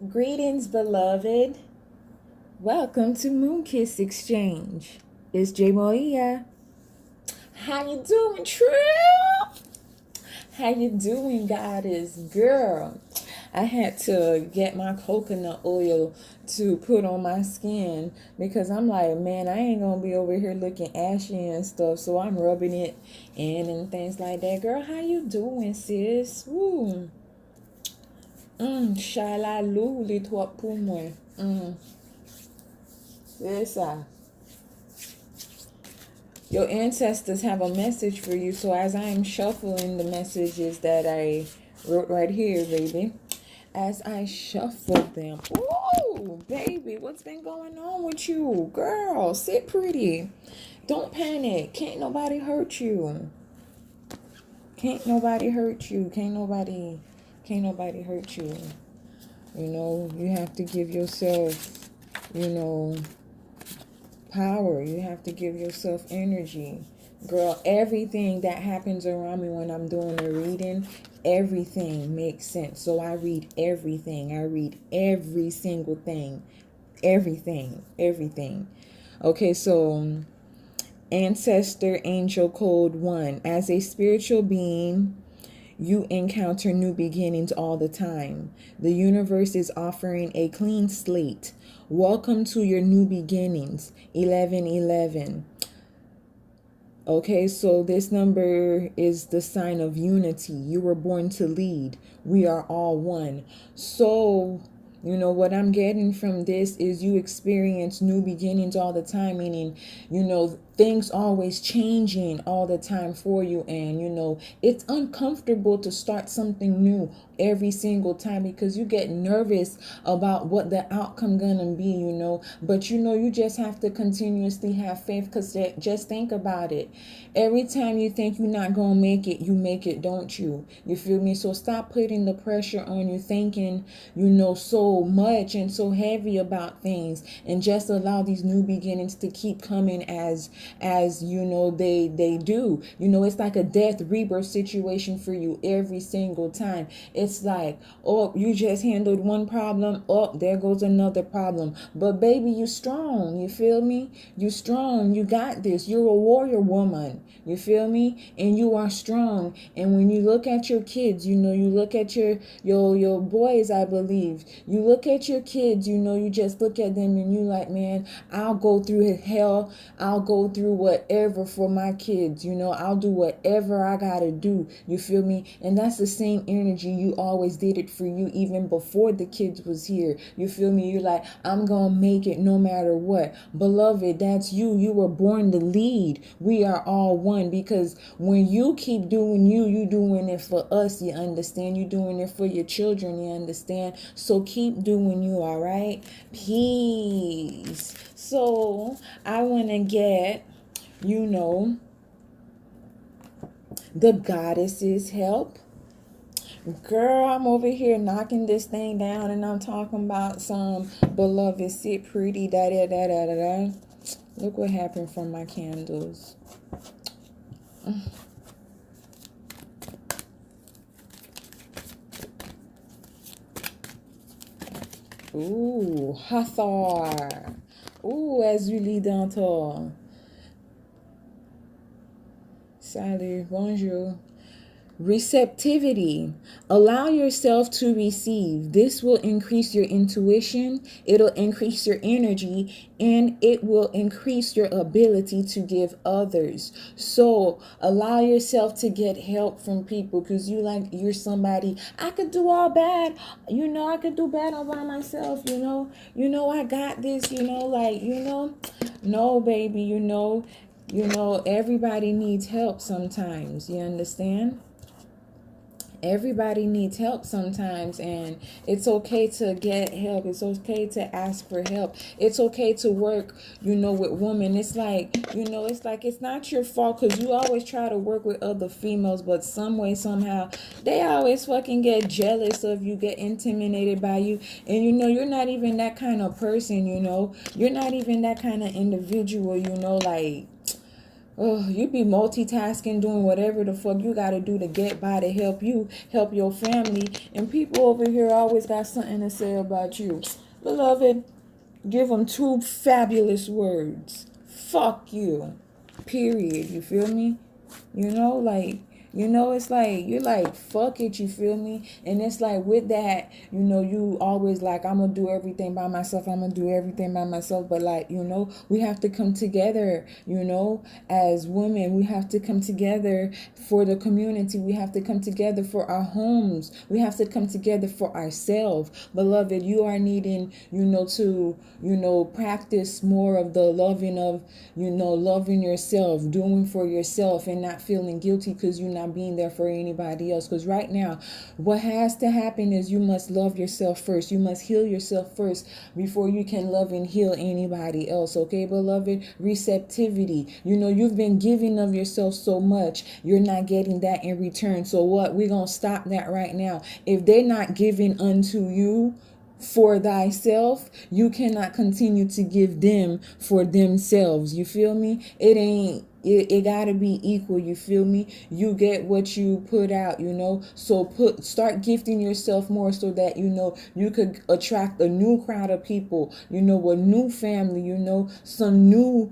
Greetings, beloved. Welcome to Moon Kiss Exchange. It's J Moia. How you doing, Trill? How you doing, goddess girl? I had to get my coconut oil to put on my skin because I'm like, man, I ain't gonna be over here looking ashy and stuff. So I'm rubbing it in and things like that. Girl, how you doing, sis? Woo. Shalalou, les trois pour moi. C'est ça. Your ancestors have a message for you. So as I am shuffling the messages that I wrote right here, baby, as I shuffle them, ooh, baby, what's been going on with you? Girl, sit pretty. Don't panic. Can't nobody hurt you. Can't nobody hurt you. Can't nobody hurt you. You know, you have to give yourself, power. You have to give yourself energy. Girl, everything that happens around me when I'm doing a reading, everything makes sense. So I read everything. I read every single thing. Everything. Okay, so Ancestor Angel Code 1. As a spiritual being, you encounter new beginnings all the time. The universe is offering a clean slate. Welcome to your new beginnings. 1111. Okay, so this number is the sign of unity. You were born to lead. We are all one. So, what I'm getting from this is you experience new beginnings all the time, meaning, things always changing all the time for you. And, it's uncomfortable to start something new every single time because you get nervous about what the outcome gonna be, but you just have to continuously have faith because just think about it. Every time you think you're not gonna make it, you make it, don't you? You feel me? So stop putting the pressure on you thinking so much and so heavy about things, and just allow these new beginnings to keep coming as they do. It's like a death rebirth situation for you every single time. It's like, oh, you just handled one problem, oh, there goes another problem. But baby, you strong, you feel me? You strong, you got this. You're a warrior woman, you feel me? And you are strong. And when you look at your kids, you look at your boys, I believe. You look at your kids, you just look at them and you like, man, I'll go through hell. I'll go through whatever for my kids. I'll do whatever I gotta do. You feel me? And that's the same energy you always did it for you even before the kids was here. You feel me? You're like, I'm gonna make it no matter what. Beloved, that's you. You were born to lead. We are all one, because when you keep doing you doing it for us, you understand? You doing it for your children, you understand? So keep doing you, all right? Peace. So I want to get, the goddess's help. Girl, I'm over here knocking this thing down and I'm talking about some beloved sit pretty da da da da da da. Look what happened from my candles. Ooh, Hathor. Ooh, Ezuzlie Dantor. Salut, bonjour. Receptivity. Allow yourself to receive. This will increase your intuition, it'll increase your energy, and it will increase your ability to give others. So allow yourself to get help from people, because you're somebody, I could do all bad, I could do bad all by myself, I got this, no, baby, everybody needs help sometimes, you understand? Everybody needs help sometimes, and it's okay to get help. It's okay to ask for help. It's okay to work, with women. It's like, it's not your fault, because you always try to work with other females, but some way, somehow, they always fucking get jealous of you, get intimidated by you, and you're not even that kind of person, you're not even that kind of individual, like, Oh, you be multitasking, doing whatever the fuck you gotta do to get by, to help you, help your family. And people over here always got something to say about you. Beloved, give them two fabulous words. Fuck you. Period. You feel me? Like, it's like, you're like, fuck it, you feel me? And it's like, with that, you always like, I'm gonna do everything by myself, I'm gonna do everything by myself. But like, we have to come together, as women. We have to come together for the community. We have to come together for our homes. We have to come together for ourselves. Beloved, you are needing, to, practice more of the loving of, loving yourself, doing for yourself, and not feeling guilty because you're not being there for anybody else. Because right now, what has to happen is you must love yourself first. You must heal yourself first before you can love and heal anybody else. Okay, beloved? Receptivity. You've been giving of yourself so much, you're not getting that in return. So what? We're going to stop that right now. If they're not giving unto you for thyself, you cannot continue to give them for themselves. You feel me? It gotta be equal. You feel me? You get what you put out, so start gifting yourself more, so that you could attract a new crowd of people, a new family, some new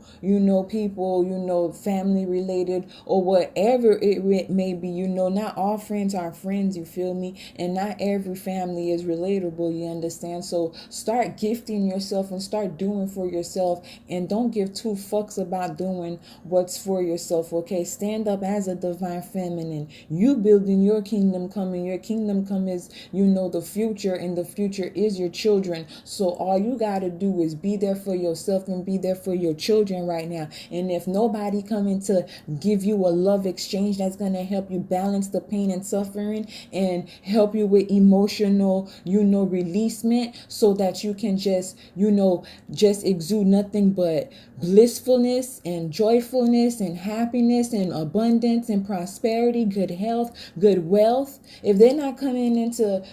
people, family related, or whatever it may be. Not all friends are friends. You feel me? And not every family is relatable. You understand? So start gifting yourself and start doing for yourself, and don't give two fucks about doing what's for yourself. Okay, stand up as a divine feminine. You building your kingdom coming. Your kingdom come is the future, and the future is your children. So all you got to do is be there for yourself and be there for your children right now. And if nobody coming to give you a love exchange that's going to help you balance the pain and suffering, and help you with emotional releasement, so that you can just exude nothing but blissfulness and joyfulness and happiness and abundance and prosperity, good health, good wealth. If they're not coming in to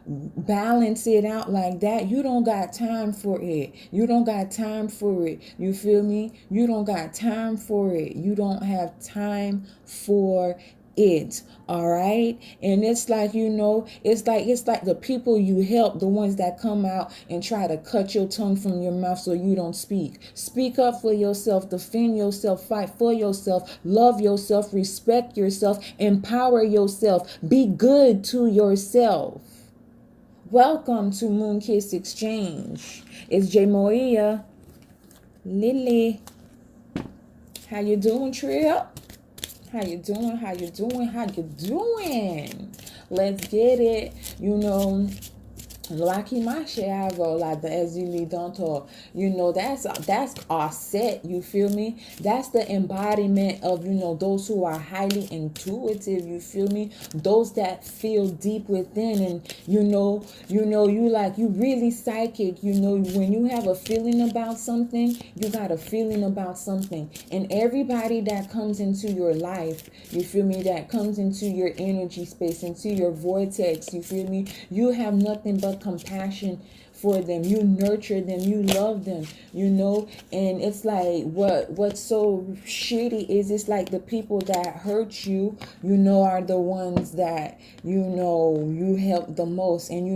balance it out like that, you don't got time for it. You don't got time for it. You feel me? You don't got time for it. You don't have time for it. All right. And it's like, it's like the people you help, the ones that come out and try to cut your tongue from your mouth so you don't speak up for yourself, defend yourself, fight for yourself, love yourself, respect yourself, empower yourself, be good to yourself. Welcome to Moon Kiss Exchange. It's J Moia. Lily. How you doing, Trill? How you doing? How you doing? How you doing? Let's get it. Lucky my shadow, like the Ezuzlie Dantor, that's our set. You feel me? That's the embodiment of those who are highly intuitive. You feel me? Those that feel deep within, and you really psychic. When you have a feeling about something, you got a feeling about something, and everybody that comes into your life, you feel me? That comes into your energy space, into your vortex. You feel me? You have nothing but compassion for them. You nurture them, you love them, and it's like what's so shitty is, it's like the people that hurt you, are the ones that you help the most. And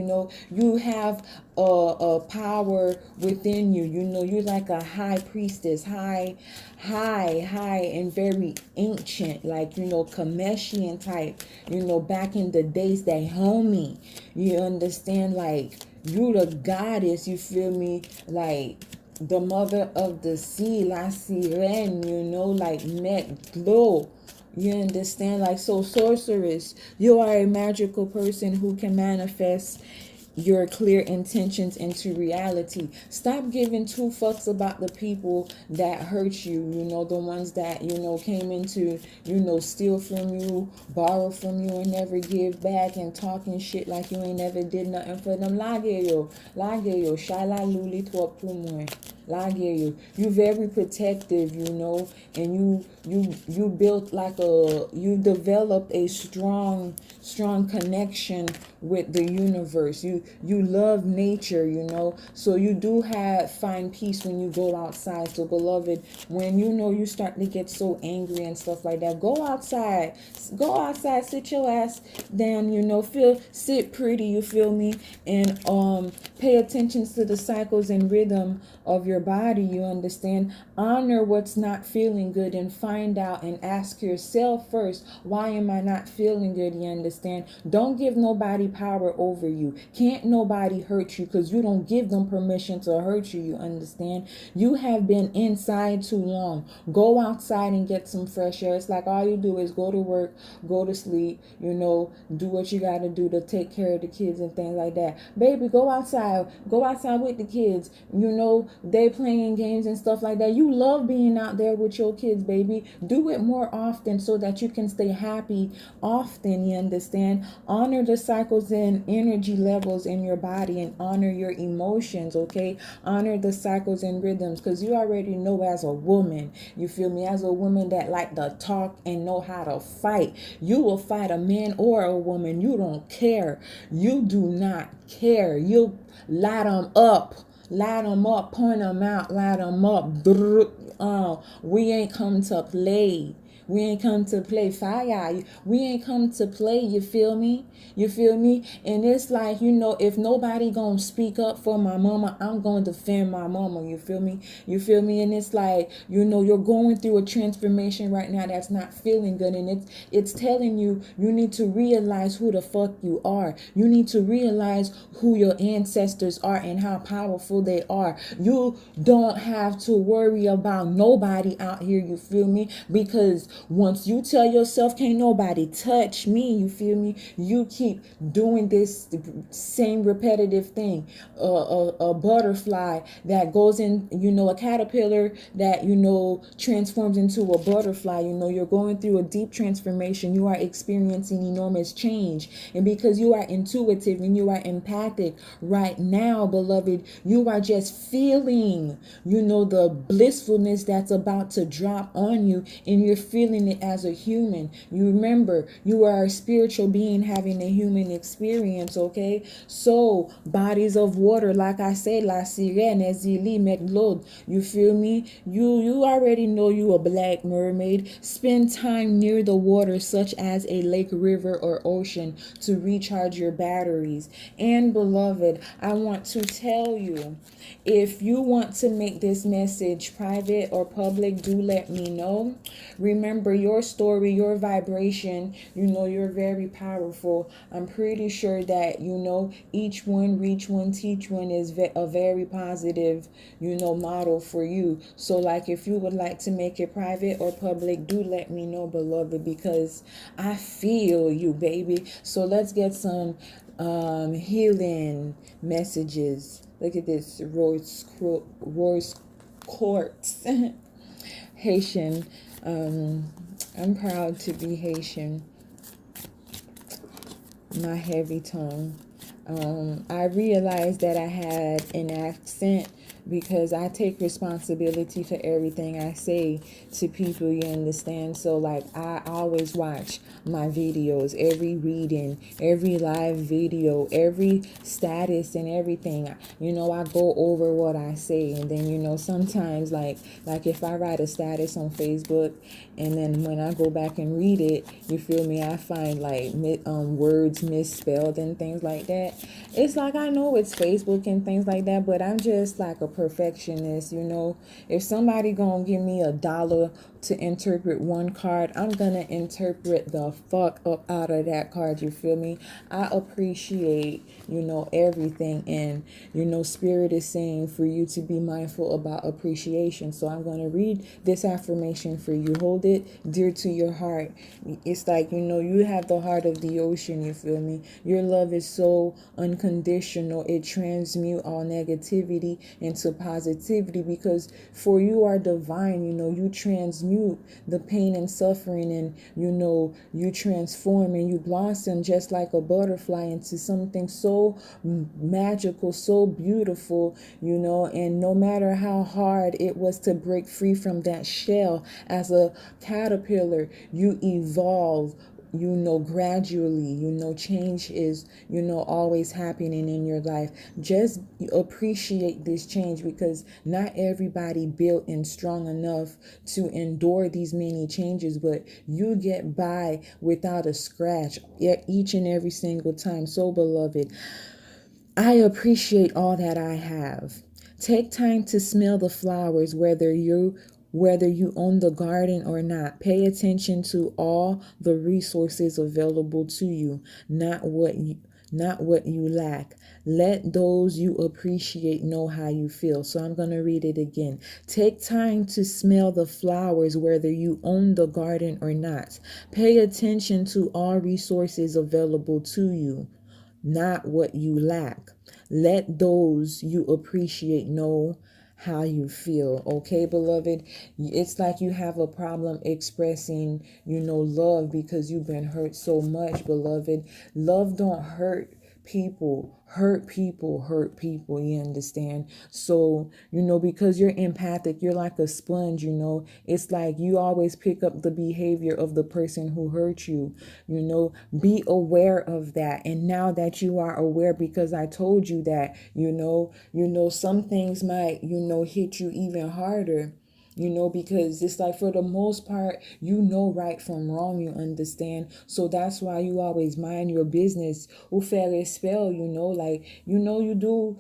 you have a power within you. You're like a high priestess, high and very ancient, like Kameshian type, back in the days, they homie. You understand? Like, you the goddess, you feel me? Like the mother of the sea, La Sirene, like Met Glow. You understand? Like, so sorceress, you are a magical person who can manifest your clear intentions into reality. Stop giving two fucks about the people that hurt you, the ones that, came into, steal from you, borrow from you, and never give back, and talking shit like you ain't never did nothing for them. Lage yo, shala luli twap plumwe. Lage, you very protective, and you built like you developed a strong connection with the universe. You love nature, so you do find peace when you go outside. So beloved, when you start to get so angry and stuff like that, go outside, sit your ass down, sit pretty, you feel me, and pay attention to the cycles and rhythm of your body, you understand. Honor what's not feeling good and find out and ask yourself first, why am I not feeling good? You understand? Don't give nobody power over you. Can't nobody hurt you, because you don't give them permission to hurt you. You understand? You have been inside too long. Go outside and get some fresh air. It's like all you do is go to work, go to sleep, do what you got to do to take care of the kids and things like that. Baby, go outside with the kids. They playing games and stuff like that. You love being out there with your kids, baby. Do it more often so that you can stay happy often. You understand? Honor the cycles and energy levels in your body, and honor your emotions, okay? Honor the cycles and rhythms, because you already know, as a woman, you feel me, as a woman that like to talk and know how to fight, you will fight a man or a woman. You don't care. You do not care. You light them up. Light them up, point them out, light them up. We ain't come to play. We ain't come to play fire. We ain't come to play, you feel me? You feel me? And it's like, if nobody gonna speak up for my mama, I'm gonna defend my mama, you feel me? You feel me? And it's like, you're going through a transformation right now that's not feeling good, and it's telling you need to realize who the fuck you are. You need to realize who your ancestors are and how powerful they are. You don't have to worry about nobody out here, you feel me? Because once you tell yourself, can't nobody touch me, you feel me, you keep doing this same repetitive thing. A butterfly that goes in, a caterpillar that, transforms into a butterfly. You're going through a deep transformation. You are experiencing enormous change. And because you are intuitive and you are empathic right now, beloved, you are just feeling, the blissfulness that's about to drop on you, and you're feeling it as a human. You remember, you are a spiritual being having a human experience, okay? So, bodies of water, like I said, la sirène, Ezuzlie, Meglod, you feel me? You already know you a black mermaid. Spend time near the water, such as a lake, river, or ocean, to recharge your batteries. And beloved, I want to tell you, if you want to make this message private or public, do let me know. Remember, your story, your vibration, you're very powerful. I'm pretty sure that, each one, reach one, teach one is a very positive, model for you. So, like, if you would like to make it private or public, do let me know, beloved, because I feel you, baby. So let's get some healing messages. Look at this, Royce Quartz. Haitian. I'm proud to be Haitian. My heavy tongue. I realized that I had an accent because I take responsibility for everything I say to people, you understand? So, like, I always watch my videos, every reading, every live video, every status and everything. I go over what I say, and then, sometimes, like if I write a status on Facebook, and then when I go back and read it, you feel me, I find, like, words misspelled and things like that. It's like, I know it's Facebook and things like that, but I'm just like a perfectionist. If somebody gonna give me $1 to interpret one card, I'm gonna interpret the fuck up out of that card, you feel me? I appreciate, everything, and Spirit is saying for you to be mindful about appreciation. So I'm gonna read this affirmation for you. Hold it dear to your heart. It's like, you have the heart of the ocean, you feel me? Your love is so unconditional. It transmutes all negativity into positivity, because for you are divine. You transmute the pain and suffering, and you transform and you blossom just like a butterfly into something so magical, so beautiful, and no matter how hard it was to break free from that shell as a caterpillar, you evolve gradually, change is, always happening in your life. Just appreciate this change, because not everybody built and strong enough to endure these many changes, but you get by without a scratch each and every single time. So, beloved, I appreciate all that I have. Take time to smell the flowers, whether you own the garden or not. Pay attention to all the resources available to you, not what you lack. Let those you appreciate know how you feel. So I'm going to read it again. Take time to smell the flowers, whether you own the garden or not. Pay attention to all resources available to you, not what you lack. Let those you appreciate know how you feel. Okay, beloved? It's like you have a problem expressing, love, because you've been hurt so much, beloved. Love don't hurt people. Hurt people, you understand? So, because you're empathic, you're like a sponge. It's like you always pick up the behavior of the person who hurt you. Be aware of that. And now that you are aware, because I told you that, some things might, hit you even harder. Because it's like, for the most part, right from wrong, you understand? So that's why you always mind your business. Ou faire spell, like, you do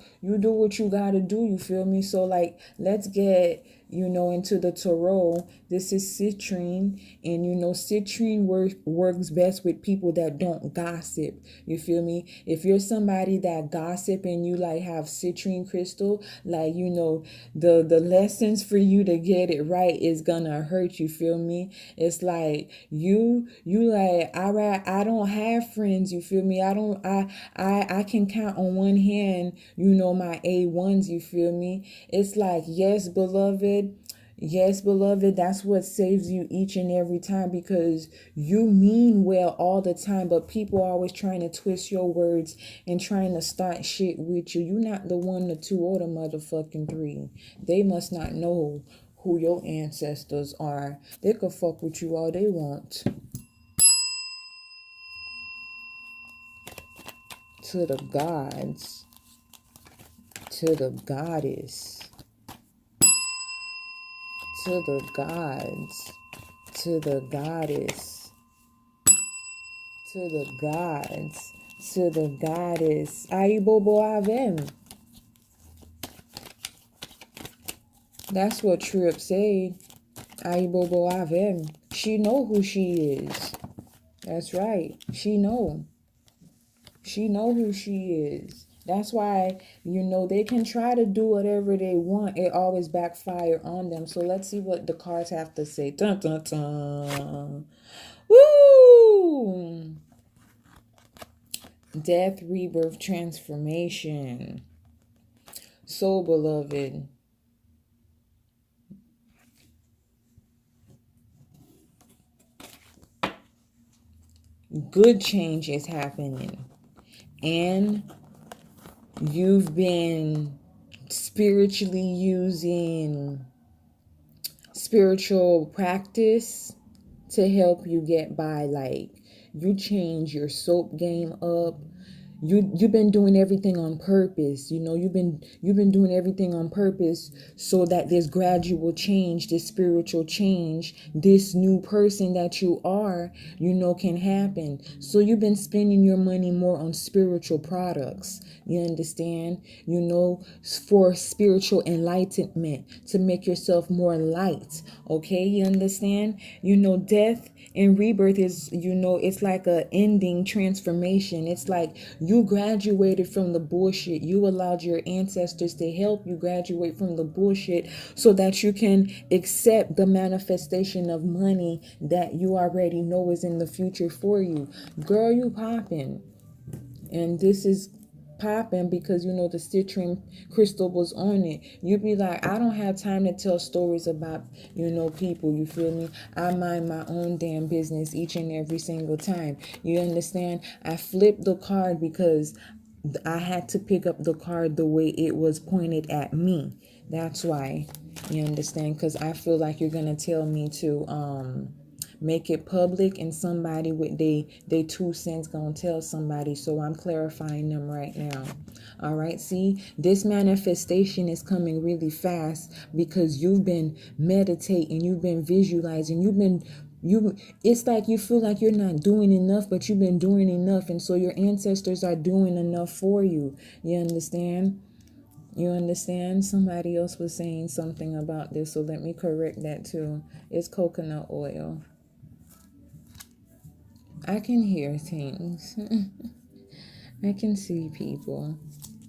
what you gotta do, you feel me? So, like, let's get, into the tarot. This is citrine, and citrine works best with people that don't gossip. You feel me? If you're somebody that gossip and you like have citrine crystal, like, the lessons for you to get it right is gonna hurt. You feel me? It's like you like, I don't have friends. You feel me? I can count on one hand, my A1s. You feel me? It's like, yes, beloved. Yes, beloved, that's what saves you each and every time, because you mean well all the time, but people are always trying to twist your words and trying to start shit with you. You're not the one, the two, or the motherfucking three. They must not know who your ancestors are. They could fuck with you all they want. To the gods, to the goddess, to the gods, to the goddess, to the gods, to the goddess. Aibobo Avem. That's what Trip said. Aibobo Avem. She know who she is. That's right. She know. She know who she is. That's why, they can try to do whatever they want. It always backfire on them. So let's see what the cards have to say. Dun, dun, dun. Woo! Death, rebirth, transformation. So, beloved, good change is happening. And you've been spiritually using spiritual practice to help you get by. Like, you change your soap game up. You've been doing everything on purpose. You've been doing everything on purpose, so that this gradual change, this spiritual change, this new person that you are, can happen. So you've been spending your money more on spiritual products. You understand? For spiritual enlightenment, to make yourself more light. Okay, you understand? Death and rebirth is, it's like a ending transformation. It's like you graduated from the bullshit. You allowed your ancestors to help you graduate from the bullshit, so that you can accept the manifestation of money that you already know is in the future for you. Girl, you popping. And this is popping because the citrine crystal was on it. You'd be like, I don't have time to tell stories about people. You feel me? I mind my own damn business each and every single time. You understand? I flipped the card because I had to pick up the card the way it was pointed at me. That's why. You understand? Because I feel like you're gonna tell me to make it public, and somebody with they 2 cents gonna tell somebody. So I'm clarifying them right now. All right, see, this manifestation is coming really fast because you've been meditating, you've been visualizing, you it's like you feel like you're not doing enough, but you've been doing enough, and so your ancestors are doing enough for you. You understand? You understand? Somebody else was saying something about this, so let me correct that too. It's coconut oil. I can hear things. I can see people.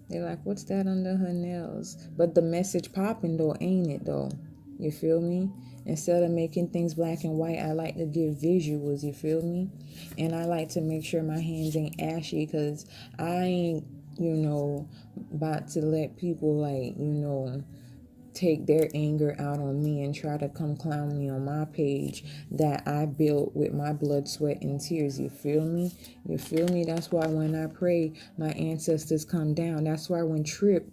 They're like, what's that under her nails? But the message popping though, ain't it though? You feel me? Instead of making things black and white, I like to give visuals, you feel me? And I like to make sure my hands ain't ashy, because I ain't, about to let people take their anger out on me and try to come clown me on my page that I built with my blood, sweat, and tears. You feel me? You feel me? That's why when I pray, my ancestors come down. That's why when Trip,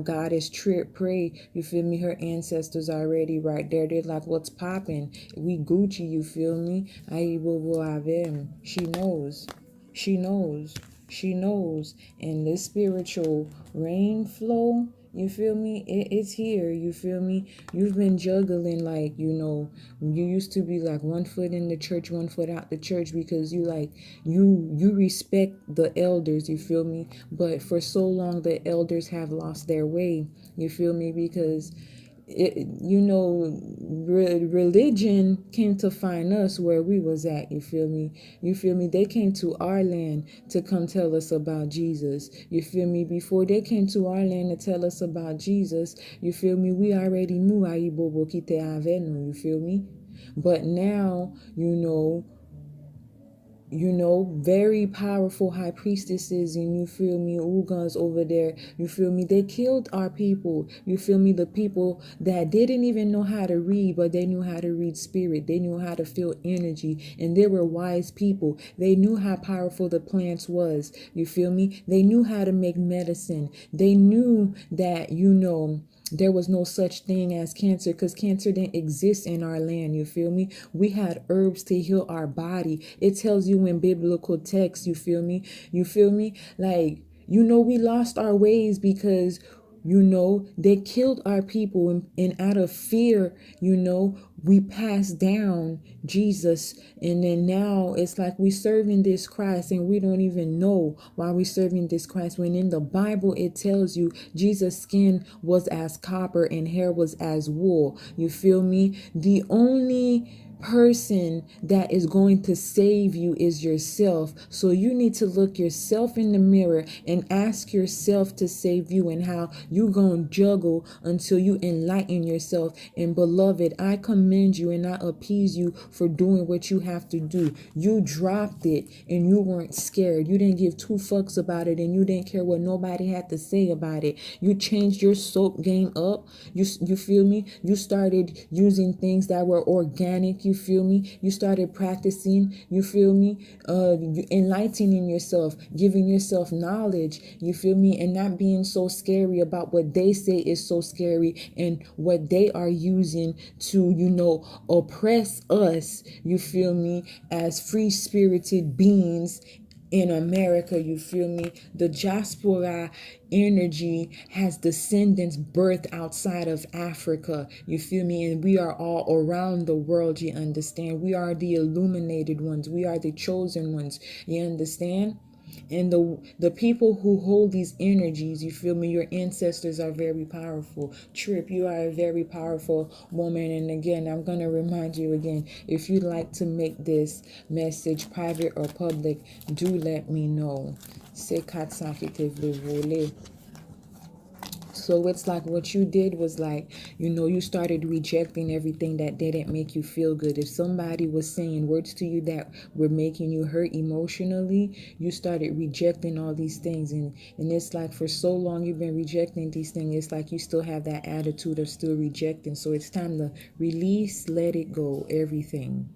Goddess Trip pray, you feel me? Her ancestors already right there. They're like, what's popping? We Gucci, you feel me? She knows. She knows. She knows. And this spiritual rain flow, you feel me? It's here. You feel me? You've been juggling you used to be like 1 foot in the church, 1 foot out the church, because you respect the elders, you feel me? But for so long the elders have lost their way, you feel me? Because religion came to find us where we was at, you feel me? You feel me? They came to our land to come tell us about Jesus, you feel me? Before they came to our land to tell us about Jesus, you feel me, we already knew Aibobo Kite Avenu, you feel me? But now, very powerful high priestesses, and you feel me, Ugans over there, you feel me, they killed our people, you feel me, the people that didn't even know how to read, but they knew how to read spirit, they knew how to feel energy, and they were wise people. They knew how powerful the plants was, you feel me, they knew how to make medicine, they knew that, there was no such thing as cancer, because cancer didn't exist in our land, you feel me? We had herbs to heal our body. It tells you in biblical texts, you feel me? You feel me? We lost our ways because they killed our people, and out of fear, we passed down Jesus. And then now it's like we serving this Christ and we don't even know why we serving this Christ, when in the Bible it tells you Jesus' skin was as copper and hair was as wool. You feel me? The only person that is going to save you is yourself. So you need to look yourself in the mirror and ask yourself to save you, and how you gonna juggle until you enlighten yourself. And beloved, I commend you and I appease you for doing what you have to do. You dropped it and you weren't scared. You didn't give 2 fucks about it, and you didn't care what nobody had to say about it. You changed your soap game up. You feel me? You started using things that were organic. You feel me? You started practicing. You feel me? Enlightening yourself, giving yourself knowledge. You feel me? And not being so scary about what they say is so scary, and what they are using to, oppress us. You feel me? As free spirited beings in America, you feel me? The diaspora energy has descendants birthed outside of Africa, you feel me? And we are all around the world, you understand? We are the illuminated ones. We are the chosen ones, you understand? And the people who hold these energies, you feel me, your ancestors are very powerful. Trip, you are a very powerful woman. And again, I'm going to remind you again, if you'd like to make this message private or public, do let me know. So it's like what you did was you started rejecting everything that didn't make you feel good. If somebody was saying words to you that were making you hurt emotionally, you started rejecting all these things. And it's like for so long you've been rejecting these things, it's like you still have that attitude of still rejecting. So it's time to release, let it go, everything.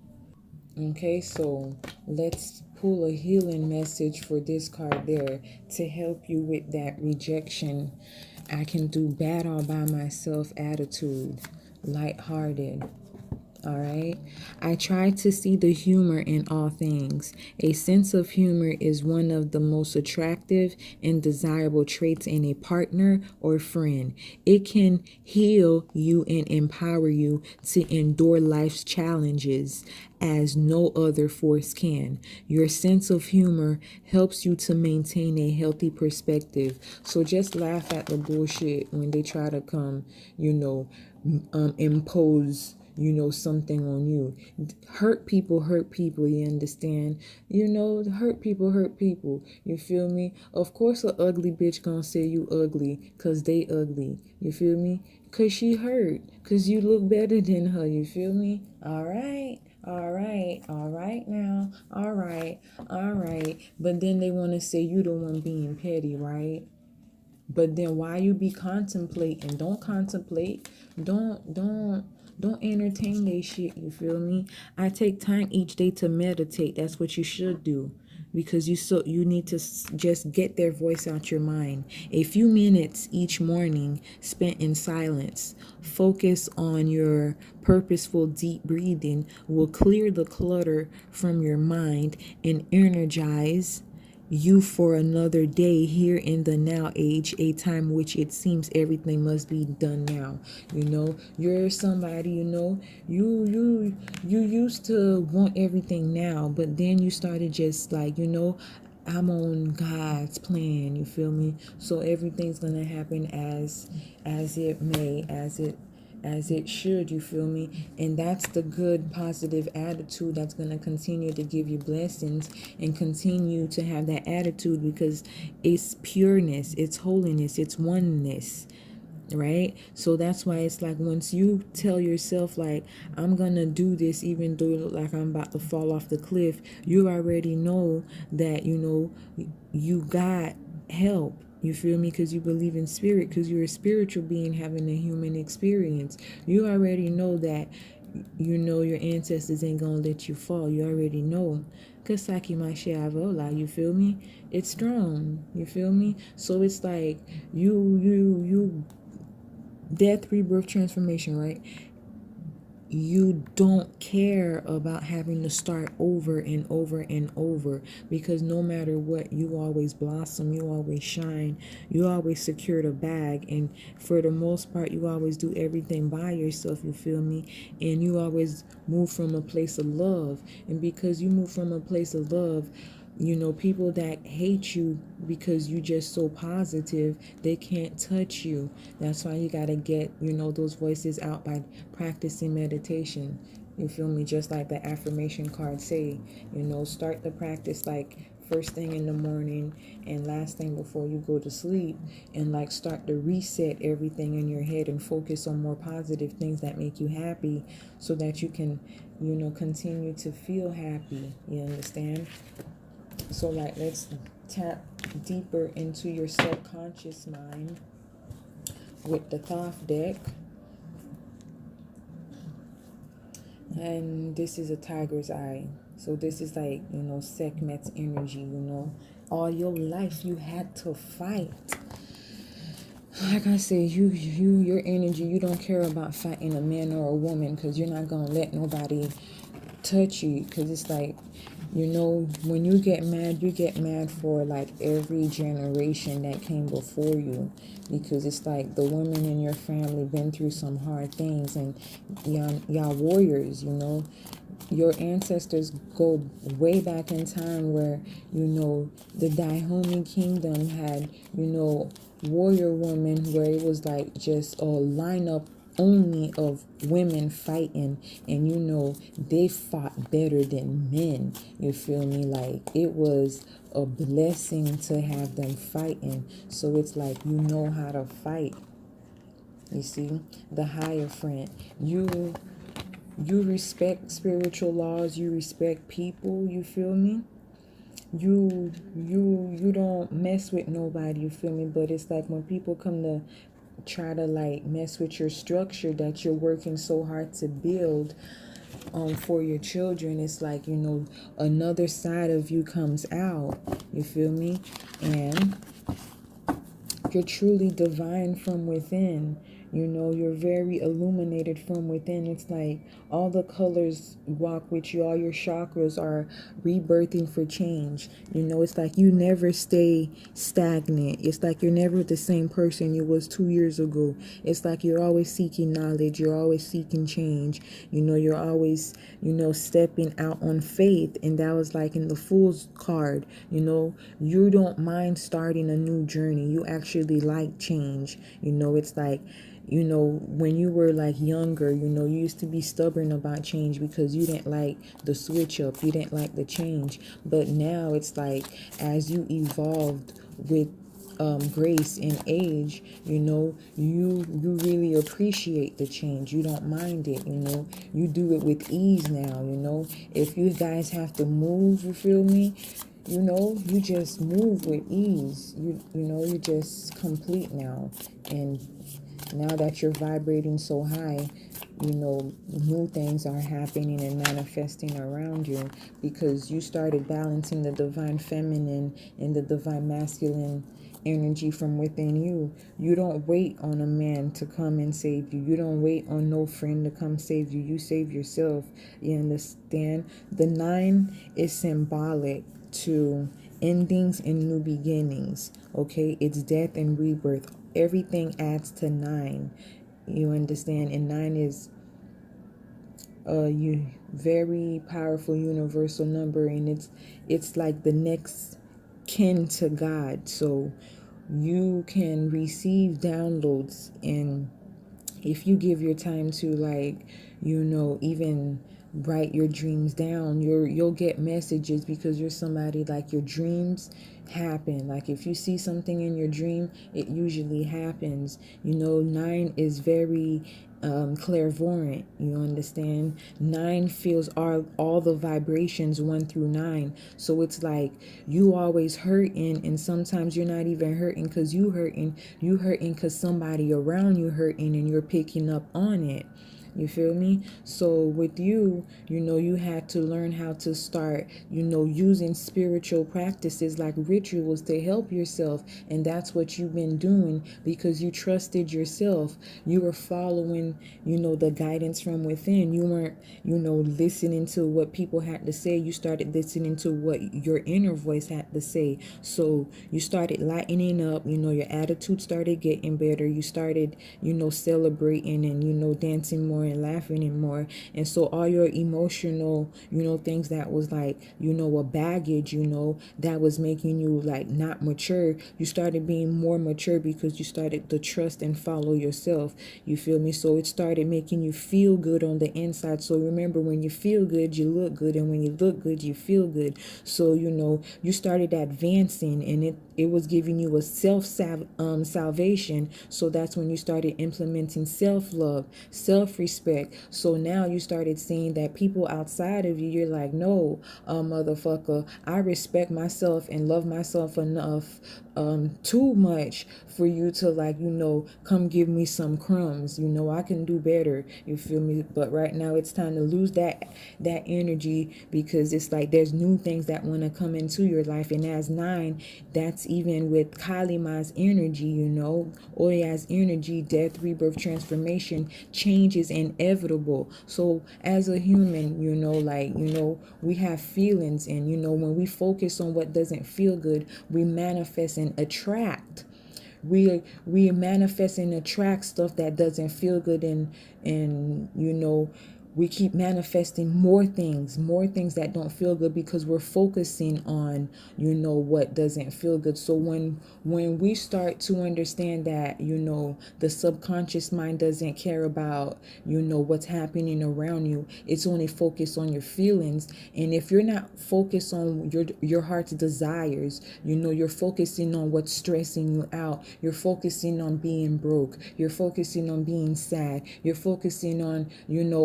Okay, so let's pull a healing message for this card there to help you with that rejection. I can do bad all by myself attitude, lighthearted. All right. I try to see the humor in all things. A sense of humor is one of the most attractive and desirable traits in a partner or friend. It can heal you and empower you to endure life's challenges as no other force can. Your sense of humor helps you to maintain a healthy perspective. So just laugh at the bullshit when they try to come, impose something on you. Hurt people, you understand? Hurt people, you feel me? Of course a ugly bitch gonna say you ugly because they ugly, you feel me? Because she hurt, because you look better than her, you feel me? All right now, all right. But then they want to say you the one being petty, right? But then why you be contemplating? Don't contemplate. Don't entertain they shit, you feel me? I take time each day to meditate. That's what you should do. Because you need to just get their voice out your mind. A few minutes each morning spent in silence. Focus on your purposeful deep breathing will clear the clutter from your mind and energize you for another day here in the now age, a time which it seems everything must be done now. You're somebody, you used to want everything now, but then you started just like, I'm on God's plan, you feel me? So everything's gonna happen as it may, as it should, you feel me? And that's the good positive attitude that's going to continue to give you blessings and continue to have that attitude, because it's pureness, it's holiness, it's oneness, right? So that's why it's like, once you tell yourself like, I'm gonna do this even though it look like I'm about to fall off the cliff, you already know that you got help. You feel me? Because you believe in spirit, because you're a spiritual being having a human experience. You already know that your ancestors ain't gonna let you fall. You already know. Kasaki Mashiavola, you feel me? It's strong. You feel me? So it's like you death, rebirth, transformation, right? You don't care about having to start over and over and over, because no matter what, you always blossom, you always shine, you always secure the bag, and for the most part you always do everything by yourself, you feel me? And you always move from a place of love, and because you move from a place of love, people that hate you because you just so positive, they can't touch you. That's why you got to get, those voices out by practicing meditation. You feel me? Just like the affirmation cards say, start the practice like first thing in the morning and last thing before you go to sleep, and like start to reset everything in your head and focus on more positive things that make you happy, so that you can, continue to feel happy. You understand? So like, let's tap deeper into your subconscious mind with the Thoth deck. And this is a tiger's eye. So this is like, Sekhmet's energy, all your life you had to fight. Like I said, your energy, you don't care about fighting a man or a woman, because you're not gonna let nobody touch you. Because it's like, when you get mad for like every generation that came before you, because it's like the women in your family been through some hard things, and y'all warriors, your ancestors go way back in time, where the Dahomey kingdom had warrior women, where it was like just a lineup only of women fighting, and they fought better than men, you feel me? Like, it was a blessing to have them fighting. So it's like, how to fight, you see? The Hierophant, you respect spiritual laws, you respect people, you feel me? You don't mess with nobody, you feel me? But it's like, when people come to try to like mess with your structure that you're working so hard to build for your children, it's like, another side of you comes out, you feel me? And you're truly divine from within. You know, you're very illuminated from within. It's like all the colors walk with you. All your chakras are rebirthing for change. You know, it's like you never stay stagnant. It's like you're never the same person you was 2 years ago. It's like you're always seeking knowledge. You're always seeking change. You know, you're always, stepping out on faith. And that was like in the Fool's card. You know, you don't mind starting a new journey. You actually like change. You know, it's like, when you were like younger, you used to be stubborn about change because you didn't like the switch up, you didn't like the change. But now it's like, as you evolved with grace and age, you really appreciate the change. You don't mind it. You do it with ease now. If you guys have to move, you feel me, you just move with ease. You just complete now. And now that you're vibrating so high, new things are happening and manifesting around you because you started balancing the divine feminine and the divine masculine energy from within you. You don't wait on a man to come and save you. You don't wait on no friend to come save you. You save yourself. You understand? The 9 is symbolic to endings and new beginnings. Okay, it's death and rebirth. Everything adds to 9. You understand? And 9 is you very powerful universal number, and it's like the next kin to God. So you can receive downloads, and if you give your time to, like, even write your dreams down, you'll get messages because you're somebody, like, your dreams happen. Like, if you see something in your dream, it usually happens. 9 is very clairvoyant. You understand? 9 feels all the vibrations 1 through 9. So it's like you always hurting, and sometimes you're not even hurting because you hurting because somebody around you hurting, and you're picking up on it. You feel me? So with you, you had to learn how to start, using spiritual practices like rituals to help yourself. And that's what you've been doing because you trusted yourself. You were following, the guidance from within. You weren't, listening to what people had to say. You started listening to what your inner voice had to say. So you started lightening up, your attitude started getting better. You started, celebrating and, dancing more and laughing and more. And so all your emotional, things that was like, a baggage, that was making you like not mature, you started being more mature because you started to trust and follow yourself. You feel me? So it started making you feel good on the inside. So remember, when you feel good, you look good, and when you look good, you feel good. So you started advancing, and it was giving you a salvation. So that's when you started implementing self-love, self-respect. So now you started seeing that people outside of you, you're like, no, motherfucker, I respect myself and love myself enough, too much for you to, like, come give me some crumbs. I can do better. You feel me? But right now it's time to lose that energy, because it's like there's new things that want to come into your life. And as 9, that's even with Kalima's energy, Oya's energy, death, rebirth, transformation, change is inevitable. So as a human, we have feelings, and when we focus on what doesn't feel good, we manifest and attract. We manifest and attract stuff that doesn't feel good, and we keep manifesting more things that don't feel good because we're focusing on, what doesn't feel good. So when we start to understand that, the subconscious mind doesn't care about, what's happening around you, it's only focused on your feelings. And if you're not focused on your heart's desires, you're focusing on what's stressing you out. You're focusing on being broke. You're focusing on being sad. You're focusing on,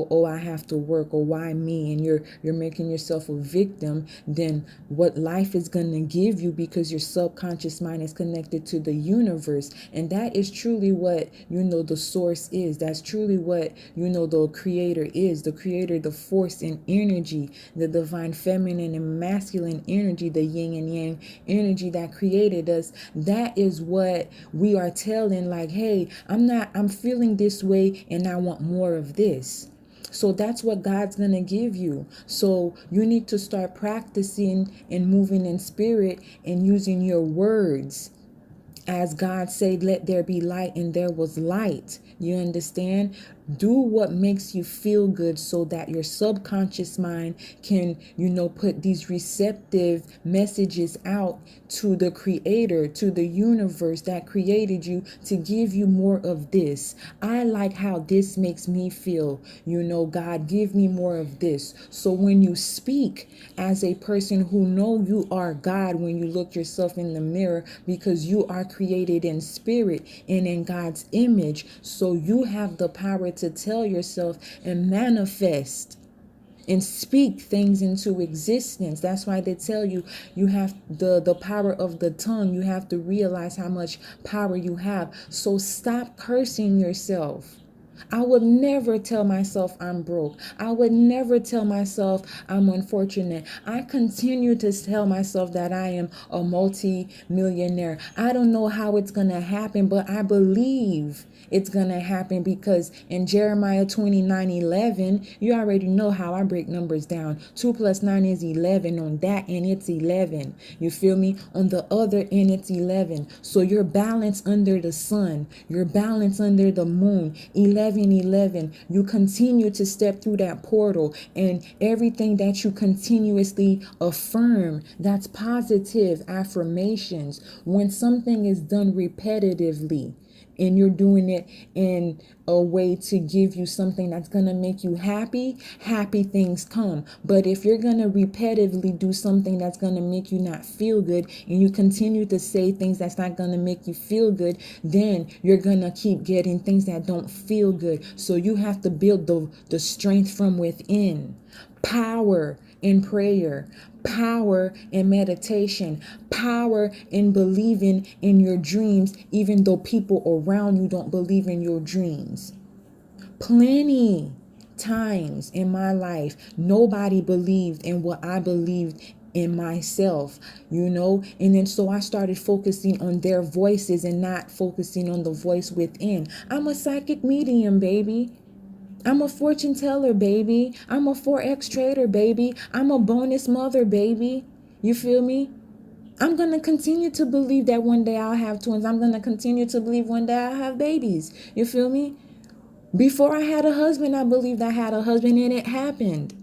oh, I have to work, or why me, and you're making yourself a victim, then what life is going to give you, because your subconscious mind is connected to the universe, and that is truly what the source is. That's truly what the creator is. The creator, the force and energy, the divine feminine and masculine energy, the yin and yang energy that created us. That is what we are telling, like, hey, I'm feeling this way and I want more of this. So that's what God's going to give you. So you need to start practicing and moving in spirit and using your words. As God said, let there be light, and there was light. You understand? Do what makes you feel good, so that your subconscious mind can, put these receptive messages out to the creator, to the universe that created you, to give you more of this. I like how this makes me feel. God, give me more of this. So when you speak as a person who know you are God, when you look yourself in the mirror, because you are created in spirit and in God's image, so you have the power to tell yourself and manifest and speak things into existence. That's why they tell you, you have the power of the tongue. You have to realize how much power you have. So stop cursing yourself. I would never tell myself I'm broke. I would never tell myself I'm unfortunate. I continue to tell myself that I am a multi-millionaire. I don't know how it's going to happen, but I believe it's going to happen, because in Jeremiah 29:11, you already know how I break numbers down. 2 + 9 is 11. On that end, it's 11. You feel me? On the other end, it's 11. So you're balanced under the sun. You're balanced under the moon. 11:11. You continue to step through that portal, and everything that you continuously affirm, that's positive affirmations. When something is done repetitively, and you're doing it in a way to give you something that's going to make you happy things come. But if you're going to repetitively do something that's going to make you not feel good, and you continue to say things that's not going to make you feel good, then you're going to keep getting things that don't feel good. So you have to build the strength from within. Power in prayer, power in meditation, power in believing in your dreams, even though people around you don't believe in your dreams. Plenty times in my life, nobody believed in what I believed in myself, and then so I started focusing on their voices and not focusing on the voice within. I'm a psychic medium, baby. I'm a fortune teller, baby. I'm a Forex trader, baby. I'm a bonus mother, baby. You feel me? I'm going to continue to believe that one day I'll have twins. I'm going to continue to believe one day I'll have babies. You feel me? Before I had a husband, I believed I had a husband, and it happened.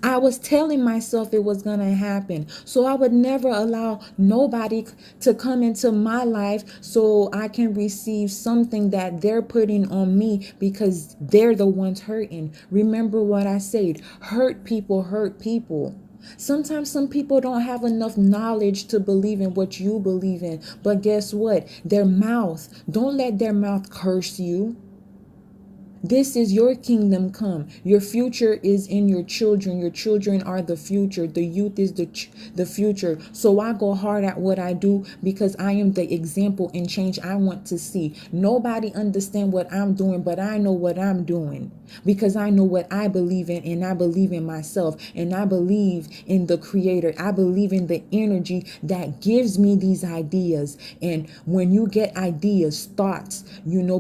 I was telling myself it was going to happen. So I would never allow nobody to come into my life so I can receive something that they're putting on me, because they're the ones hurting. Remember what I said, hurt people hurt people. Sometimes some people don't have enough knowledge to believe in what you believe in. But guess what? Their mouth, don't let their mouth curse you. This is your kingdom come. Your future is in your children. Your children are the future. The youth is the future. So I go hard at what I do, because I am the example and change I want to see. Nobody understand what I'm doing, but I know what I'm doing, because I know what I believe in, and I believe in myself, and I believe in the creator. I believe in the energy that gives me these ideas. And when you get ideas, thoughts,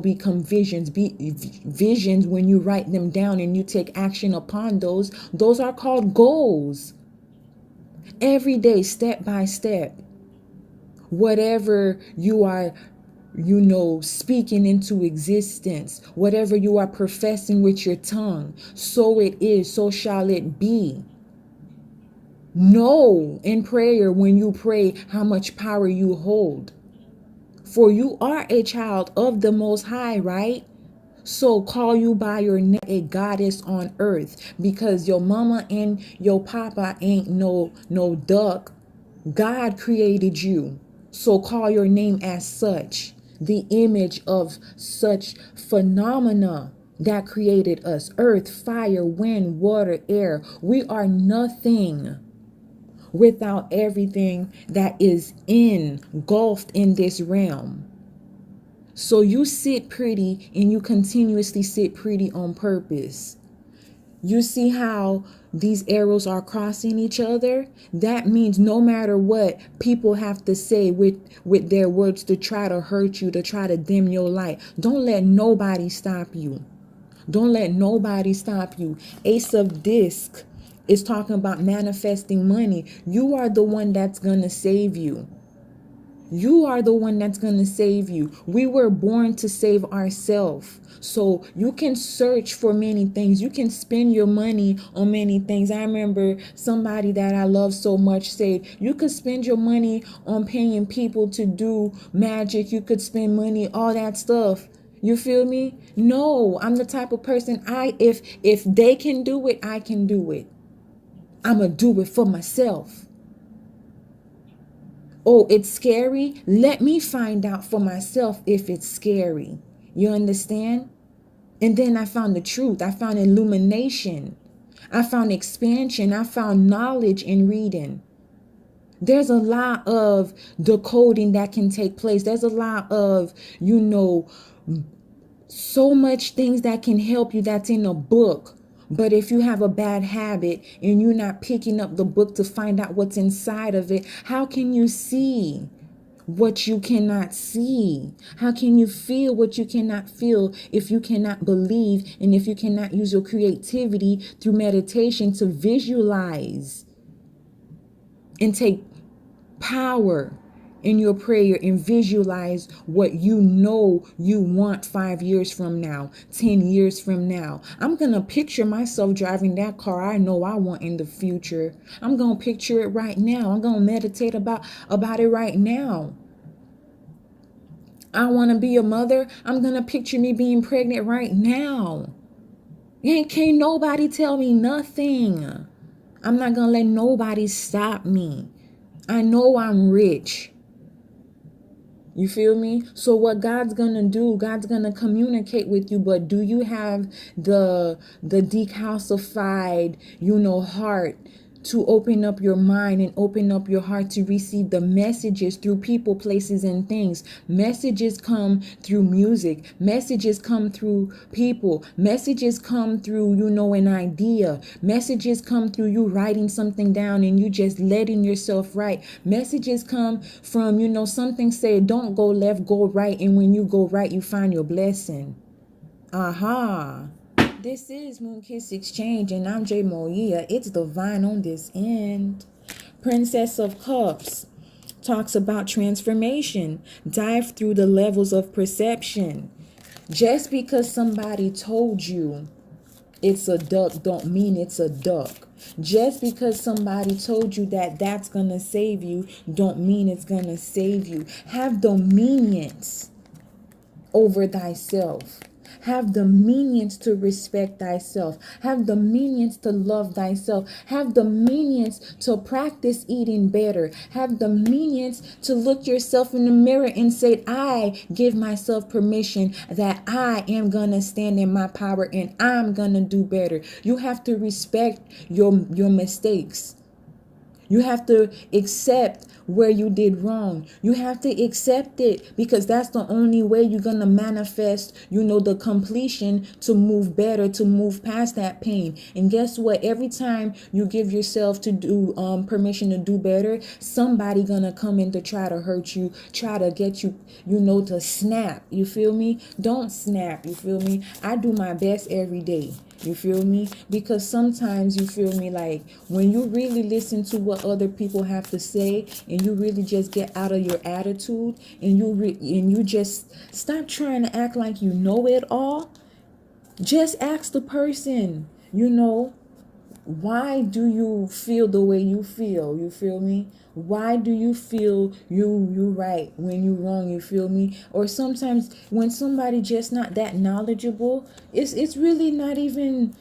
become visions, visions when you write them down and you take action upon those are called goals. Every day, step by step, whatever you are speaking into existence, whatever you are professing with your tongue, so it is, so shall it be. Know in prayer, when you pray, how much power you hold. For you are a child of the Most High, right? So call you by your name, a goddess on earth, because your mama and your papa ain't no duck. God created you. So call your name as such, the image of such phenomena. that created us. Earth, fire, wind, water, air. We are nothing without everything that is engulfed in this realm. So you sit pretty and you continuously sit pretty on purpose. You see how these arrows are crossing each other? That means no matter what people have to say with their words to try to hurt you, to try to dim your light, don't let nobody stop you. Don't let nobody stop you. Ace of Disc is talking about manifesting money. You are the one that's going to save you. You are the one that's going to save you. We were born to save ourselves. So you can search for many things. You can spend your money on many things. I remember somebody that I love so much said, you could spend your money on paying people to do magic. You could spend money, all that stuff. You feel me? No, I'm the type of person, if they can do it, I can do it. I'm going to do it for myself. Oh, it's scary? Let me find out for myself if it's scary. You understand? And then I found the truth. I found illumination. I found expansion. I found knowledge in reading. There's a lot of decoding that can take place. There's a lot of, so much things that can help you that's in a book. But if you have a bad habit and you're not picking up the book to find out what's inside of it, how can you see what you cannot see? How can you feel what you cannot feel if you cannot believe and if you cannot use your creativity through meditation to visualize and take power in your prayer and visualize what you know you want 5 years from now, 10 years from now? I'm going to picture myself driving that car I know I want in the future. I'm going to picture it right now. I'm going to meditate about it right now. I want to be a mother. I'm going to picture me being pregnant right now. Can't nobody tell me nothing. I'm not going to let nobody stop me. I know I'm rich. You feel me? So what God's gonna do, God's gonna communicate with you, but do you have the decalcified, heart to open up your mind and open up your heart to receive the messages through people, places, and things? Messages come through music. Messages come through people. Messages come through, an idea. Messages come through you writing something down and you just letting yourself write. Messages come from, something said, don't go left, go right. And when you go right, you find your blessing. Aha. This is Moon Kiss Exchange, and I'm J Moia. It's divine on this end. Princess of Cups talks about transformation. Dive through the levels of perception. Just because somebody told you it's a duck don't mean it's a duck. Just because somebody told you that that's going to save you don't mean it's going to save you. Have dominions over thyself. Have dominions to respect thyself. Have dominions to love thyself. Have dominions to practice eating better. Have dominions to look yourself in the mirror and say, I give myself permission that I am going to stand in my power and I'm going to do better. You have to respect your mistakes. You have to accept where you did wrong. You have to accept it, because that's the only way you're going to manifest, the completion to move better, to move past that pain. And guess what? Every time you give yourself to do permission to do better, somebody going to come in to try to hurt you, try to get you, to snap. You feel me? Don't snap. You feel me? I do my best every day. You feel me? Because sometimes, you feel me, like when you really listen to what other people have to say and you really just get out of your attitude and you just stop trying to act like you know it all. Just ask the person, why do you feel the way you feel? You feel me? Why do you feel you right when you wrong? You feel me? Or sometimes when somebody just not that knowledgeable, it's really not even,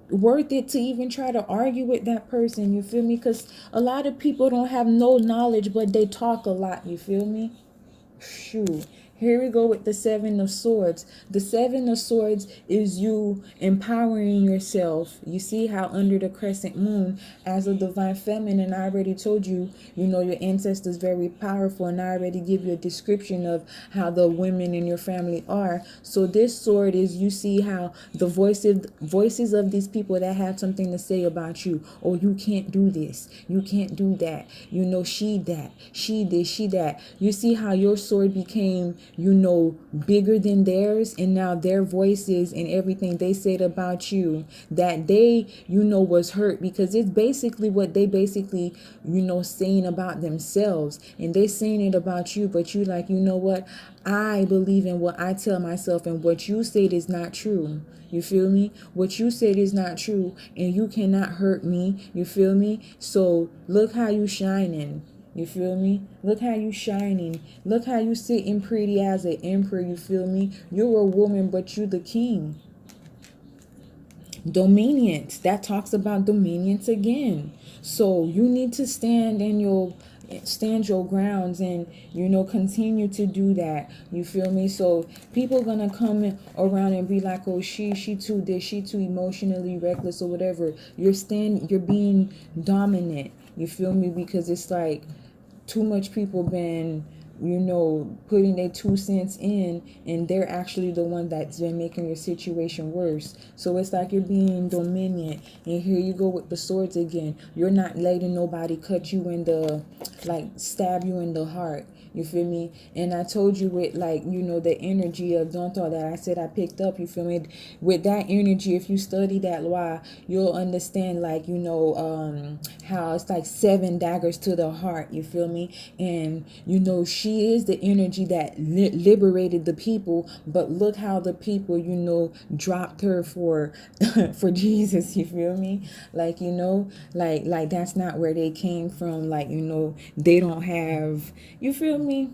worth it to even try to argue with that person. You feel me? Because a lot of people don't have no knowledge, but they talk a lot. You feel me? Shoot. Here we go with the Seven of Swords. The Seven of Swords is you empowering yourself. You see how under the crescent moon, as a divine feminine, I already told you, your ancestors very powerful, and I already give you a description of how the women in your family are. So this sword is, you see how the voices of these people that have something to say about you. Oh, you can't do this. You can't do that. She that. She this, she that. You see how your sword became, bigger than theirs, and now their voices and everything they said about you that they, was hurt, because it's basically what they basically, saying about themselves, and they saying it about you, but you like, what? I believe in what I tell myself, and what you said is not true. You feel me? What you said is not true, and you cannot hurt me. You feel me? So look how you shining. You feel me? Look how you shining. Look how you sitting pretty as an emperor. You feel me? You're a woman, but you the king. Dominions. That talks about dominions again. So you need to stand your grounds, and continue to do that. You feel me? So people gonna come around and be like, oh, she too this, she too emotionally reckless or whatever. You're being dominant. You feel me? Because it's like too much people been putting their 2 cents in, and they're actually the one that's been making your situation worse. So it's like you're being dominant, and here you go with the swords again. You're not letting nobody cut you in the, stab you in the heart. You feel me? And I told you with the energy of Dantor that I said I picked up, you feel me? With that energy, if you study that law, you'll understand how it's like 7 daggers to the heart, you feel me? And she is the energy that liberated the people, but look how the people, dropped her for for Jesus, you feel me? Like that's not where they came from. They don't have, you feel me?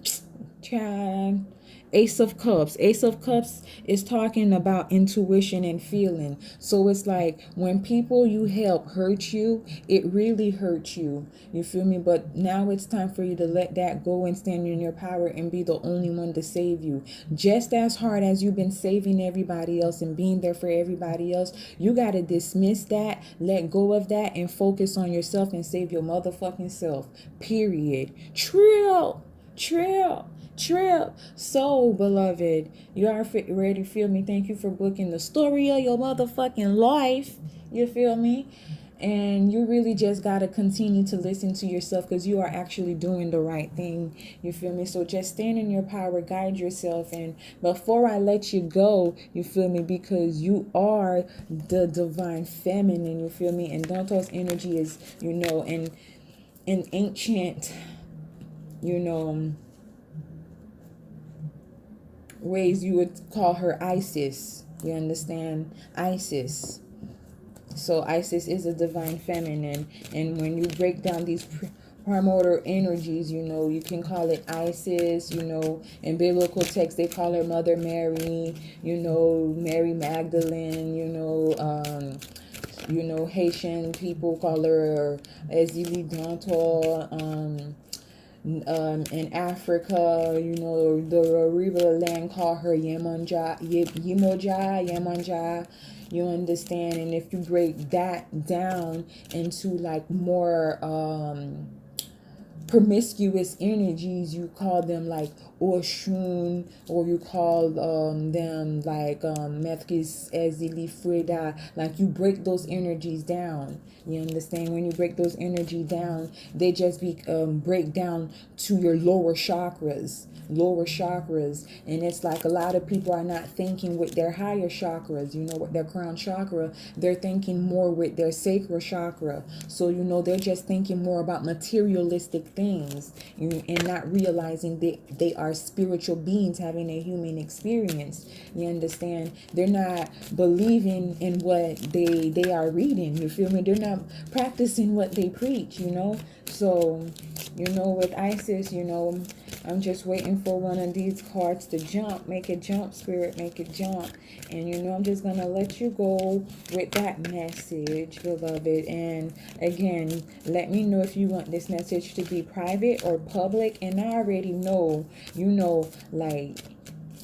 Child. Ace of Cups. Ace of Cups is talking about intuition and feeling. So it's like when people you help hurt you, it really hurts you. You feel me? But now it's time for you to let that go and stand in your power and be the only one to save you. Just as hard as you've been saving everybody else and being there for everybody else, you got to dismiss that, let go of that, and focus on yourself and save your motherfucking self. Period. Trill. So, beloved, you are ready to feel me? Thank you for booking the story of your motherfucking life. You feel me? And you really just got to continue to listen to yourself, because you are actually doing the right thing. You feel me? So just stand in your power, guide yourself. And before I let you go, you feel me? Because you are the divine feminine, you feel me? And Dantor's energy is, an ancient, ways you would call her Isis. You understand? Isis. So Isis is a divine feminine, and when you break down these primordial energies, you can call it Isis. In biblical text they call her Mother Mary. Mary Magdalene. Haitian people call her Ezuzlie, Dantor. In Africa, the Yoruba land call her Yemanja. You understand? And if you break that down into more promiscuous energies, you call them Oshun, or you call them Methkis Ezili Freda. You break those energies down. You understand? When you break those energies down, they just break down to your lower chakras. And it's a lot of people are not thinking with their higher chakras, with their crown chakra. They're thinking more with their sacral chakra. So they're just thinking more about materialistic things, and not realizing they are spiritual beings having a human experience. You understand? They're not believing in what they are reading. You feel me? They're not practicing what they preach. So with Isis, I'm just waiting for one of these cards to jump. Make it jump, Spirit. Make it jump. And I'm just going to let you go with that message, beloved. And again, let me know if you want this message to be private or public. And I already know,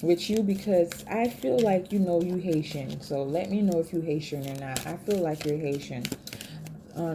with you, because I feel like, you Haitian. So let me know if you Haitian or not. I feel like you're Haitian.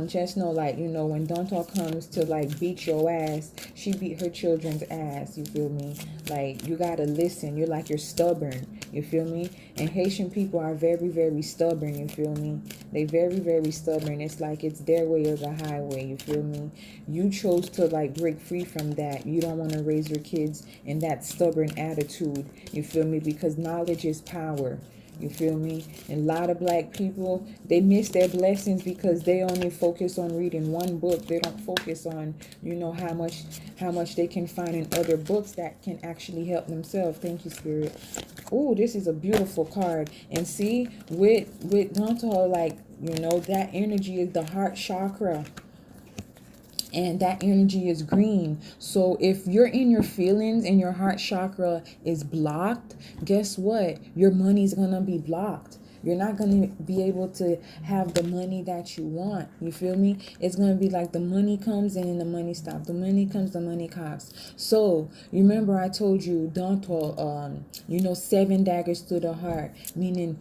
Just know, like, when Dantor comes to, like, beat your ass, she beat her children's ass, you feel me? Like, you gotta listen. You're stubborn, you feel me? And Haitian people are very, very stubborn, you feel me? They very, very stubborn. It's like it's their way or the highway, you feel me? You chose to, like, break free from that. You don't want to raise your kids in that stubborn attitude, you feel me? Because knowledge is power. You feel me? And a lot of black people, they miss their blessings because they only focus on reading one book. They don't focus on, how much they can find in other books that can actually help themselves. Thank you, Spirit. Oh, this is a beautiful card. And see, with Dantor, like, that energy is the heart chakra. And that energy is green. So if you're in your feelings and your heart chakra is blocked, guess what? Your money's gonna be blocked. You're not going to be able to have the money that you want. You feel me? It's going to be like the money comes in and the money stops. The money comes, the money cops. So, remember I told you, Dantor, 7 daggers to the heart, meaning,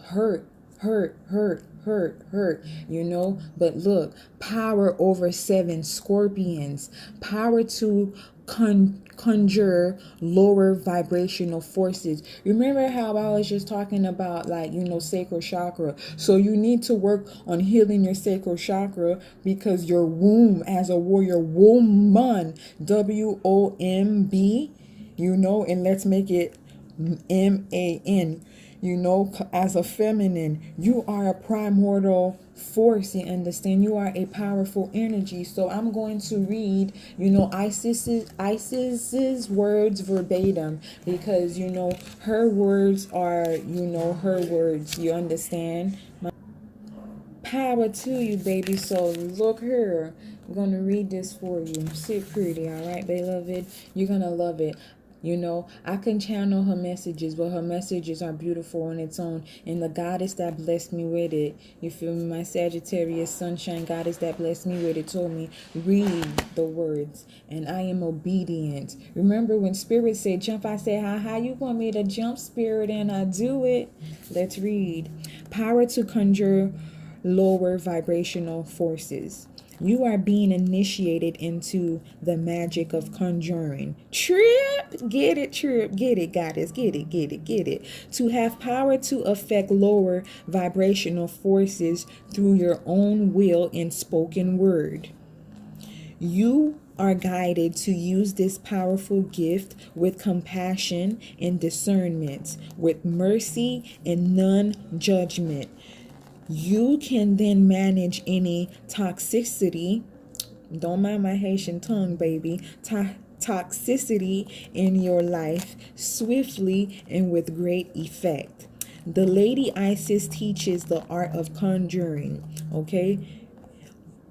hurt, hurt, but look, power over 7 scorpions, power to conjure lower vibrational forces. Remember how I was just talking about, like, sacral chakra? So you need to work on healing your sacral chakra, because your womb, as a warrior woman, WOMB, and let's make it MAN, as a feminine, you are a primordial force. You understand? You are a powerful energy. So I'm going to read, Isis's words verbatim, because her words are, her words. You understand? Power to you, baby. So look here. I'm going to read this for you. Sit pretty, all right, beloved? You're going to love it. I can channel her messages, but her messages are beautiful on its own. And the goddess that blessed me with it, you feel me? My Sagittarius sunshine goddess that blessed me with it told me, read the words. And I am obedient. Remember when Spirit said jump, I said, how you want me to jump, Spirit? And I do it. Let's read. Power to conjure lower vibrational forces. You are being initiated into the magic of conjuring. Trip, get it, trip, get it, goddess, get it, get it, get it. To have power to affect lower vibrational forces through your own will and spoken word. You are guided to use this powerful gift with compassion and discernment, with mercy and non-judgment. You can then manage any toxicity. Don't mind my Haitian tongue, baby. Toxicity in your life swiftly and with great effect. The Lady Isis teaches the art of conjuring, okay?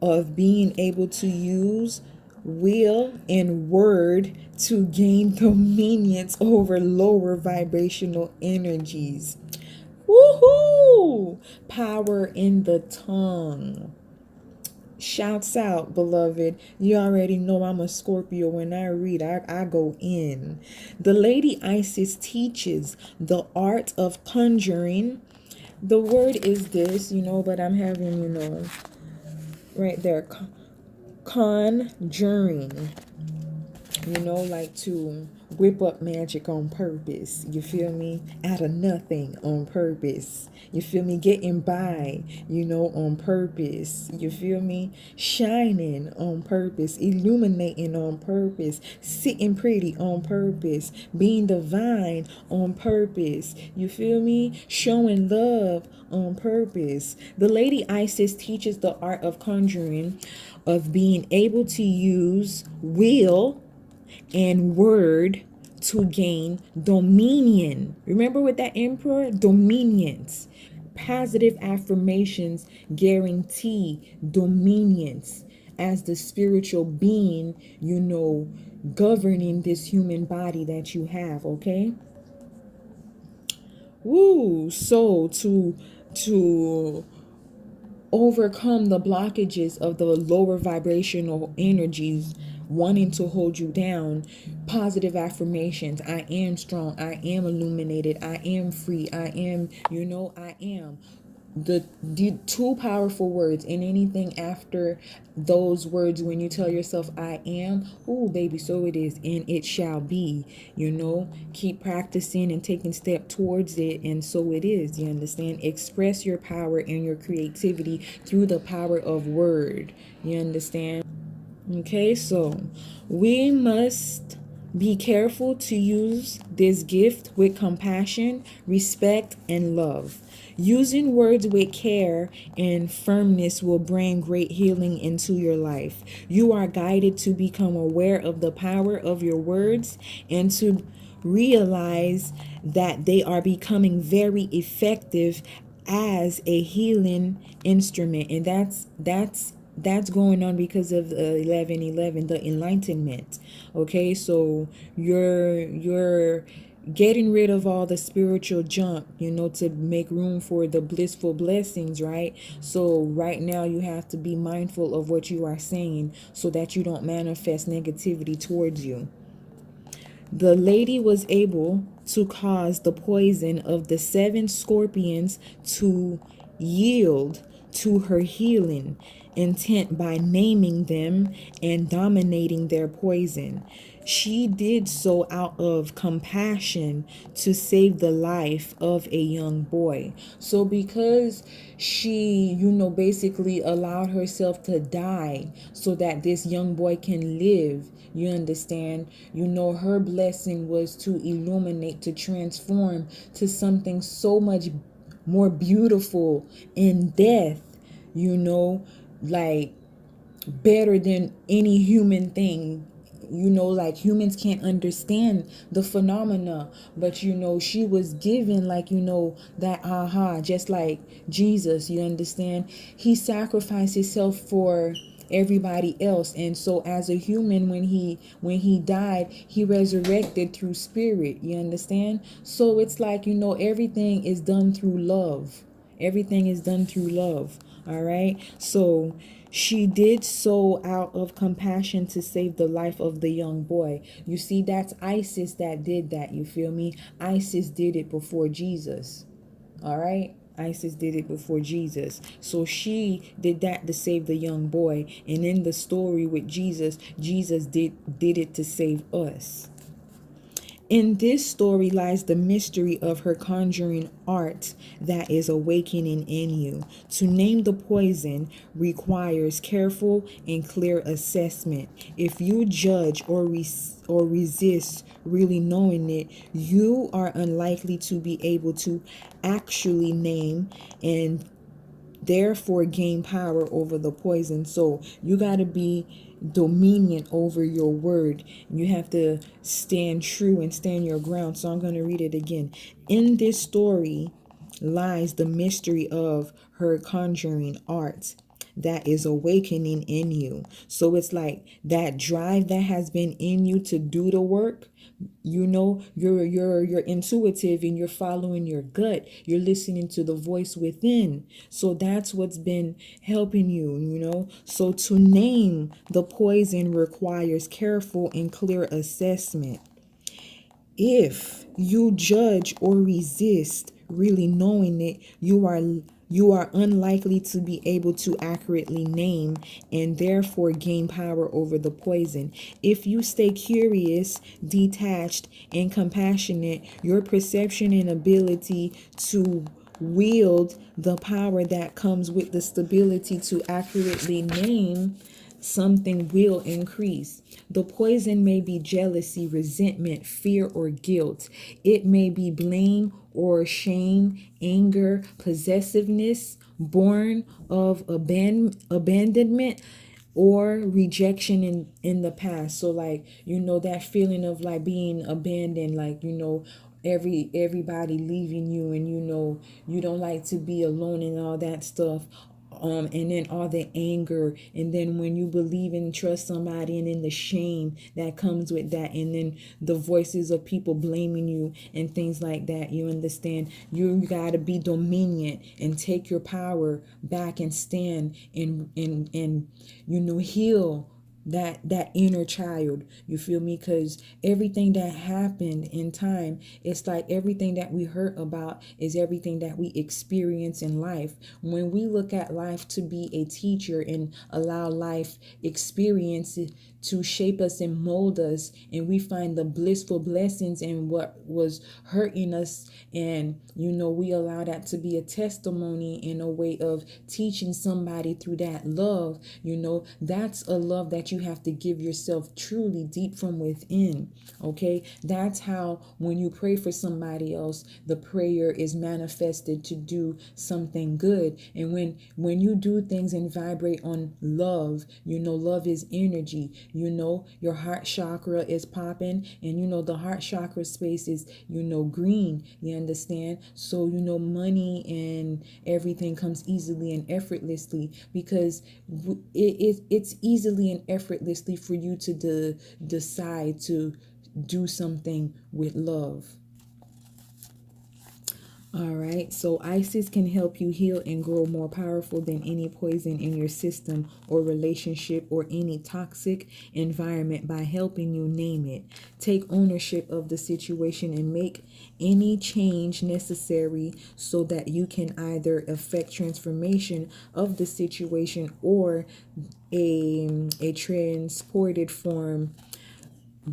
Of being able to use will and word to gain dominion over lower vibrational energies. Woohoo! Power in the tongue. Shouts out, beloved. You already know I'm a Scorpio. When I read, I go in. The Lady Isis teaches the art of conjuring. The word is this, but I'm having, right there. Conjuring. Like to whip up magic on purpose. You feel me? Out of nothing on purpose. You feel me? Getting by, on purpose. You feel me? Shining on purpose. Illuminating on purpose. Sitting pretty on purpose. Being divine on purpose. You feel me? Showing love on purpose. The Lady Isis teaches the art of conjuring, of being able to use will and word to gain dominion. Remember with that emperor, dominions. Positive affirmations guarantee dominions as the spiritual being, governing this human body that you have, okay? Woo! So to overcome the blockages of the lower vibrational energies, wanting to hold you down. Positive affirmations: I am strong, I am illuminated, I am free, I am, I am. The two powerful words, and anything after those words, when you tell yourself I am, oh baby, so it is and it shall be. Keep practicing and taking step towards it, and so it is. You understand? Express your power and your creativity through the power of word. You understand? Okay, so we must be careful to use this gift with compassion, respect, and love. Using words with care and firmness will bring great healing into your life. You are guided to become aware of the power of your words and to realize that they are becoming very effective as a healing instrument. And that's going on because of 11:11, the enlightenment. Okay, so you're getting rid of all the spiritual junk, to make room for the blissful blessings, right? So right now you have to be mindful of what you are saying so that you don't manifest negativity towards you. The lady was able to cause the poison of the 7 scorpions to yield to her healing intent by naming them and dominating their poison. She did so out of compassion to save the life of a young boy. So because she, basically allowed herself to die so that this young boy can live, you understand? Her blessing was to illuminate, to transform to something so much more beautiful in death, like better than any human thing. Like humans can't understand the phenomena, but she was given, like, that aha, just like Jesus. You understand? He sacrificed himself for everybody else, and so as a human, when he died, he resurrected through spirit. You understand? So it's like, everything is done through love. Everything is done through love. All right. So she did so out of compassion to save the life of the young boy. You see, that's Isis that did that. You feel me? Isis did it before Jesus. All right. Isis did it before Jesus. So she did that to save the young boy. And in the story with Jesus, Jesus did it to save us. In this story lies the mystery of her conjuring art that is awakening in you. To name the poison requires careful and clear assessment. If you judge or resist really knowing it, you are unlikely to be able to actually name and therefore gain power over the poison. So you got to be dominion over your word. You have to stand true and stand your ground. So I'm going to read it again. In this story lies the mystery of her conjuring art that is awakening in you. So it's like that drive that has been in you to do the work. You're intuitive and you're following your gut. You're listening to the voice within. So that's what's been helping you. So to name the poison requires careful and clear assessment. If you judge or resist really knowing it, you are unlikely to be able to accurately name and therefore gain power over the poison. If you stay curious, detached, and compassionate, your perception and ability to wield the power that comes with the stability to accurately name something will increase. The poison may be jealousy, resentment, fear, or guilt. It may be blame or shame, anger, possessiveness, born of abandonment or rejection in the past. So like, that feeling of like being abandoned, like, everybody leaving you, and you don't like to be alone and all that stuff. And then all the anger, and then when you believe and trust somebody, and then the shame that comes with that, and then the voices of people blaming you and things like that. You understand? You got to be dominion and take your power back and stand and heal that inner child. You feel me? Because everything that happened in time, it's like everything that we heard about is everything that we experience in life. When we look at life to be a teacher and allow life experience to shape us and mold us, and we find the blissful blessings in what was hurting us, and we allow that to be a testimony in a way of teaching somebody through that love. That's a love that you have to give yourself truly deep from within. Okay, that's how when you pray for somebody else, the prayer is manifested to do something good. And when you do things and vibrate on love, love is energy. Your heart chakra is popping, and the heart chakra space is green. You understand? So money and everything comes easily and effortlessly, because it's easily and effortlessly for you to decide to do something with love. All right, so Isis can help you heal and grow more powerful than any poison in your system or relationship or any toxic environment by helping you name it. Take ownership of the situation and make any change necessary so that you can either affect transformation of the situation or a transported form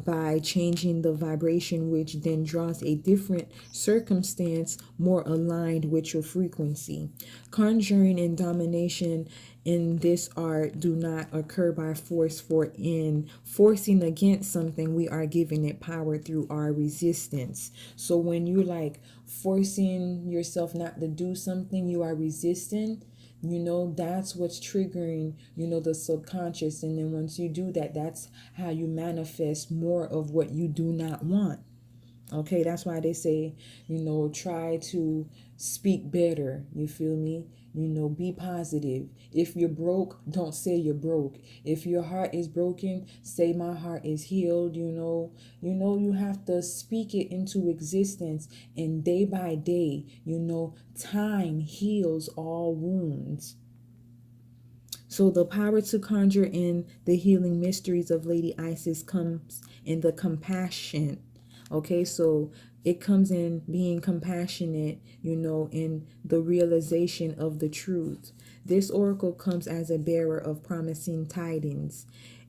by changing the vibration, which then draws a different circumstance more aligned with your frequency. Conjuring and domination in this art do not occur by force, for in forcing against something we are giving it power through our resistance. So when you're like forcing yourself not to do something, you are resisting. That's what's triggering the subconscious. And then once you do that, that's how you manifest more of what you do not want. Okay, that's why they say, try to speak better. You feel me? Be positive. If you're broke, don't say you're broke. If your heart is broken, say my heart is healed. You have to speak it into existence. And day by day, time heals all wounds. So the power to conjure in the healing mysteries of Lady Isis comes in the compassion. Okay, so it comes in being compassionate, in the realization of the truth. This oracle comes as a bearer of promising tidings.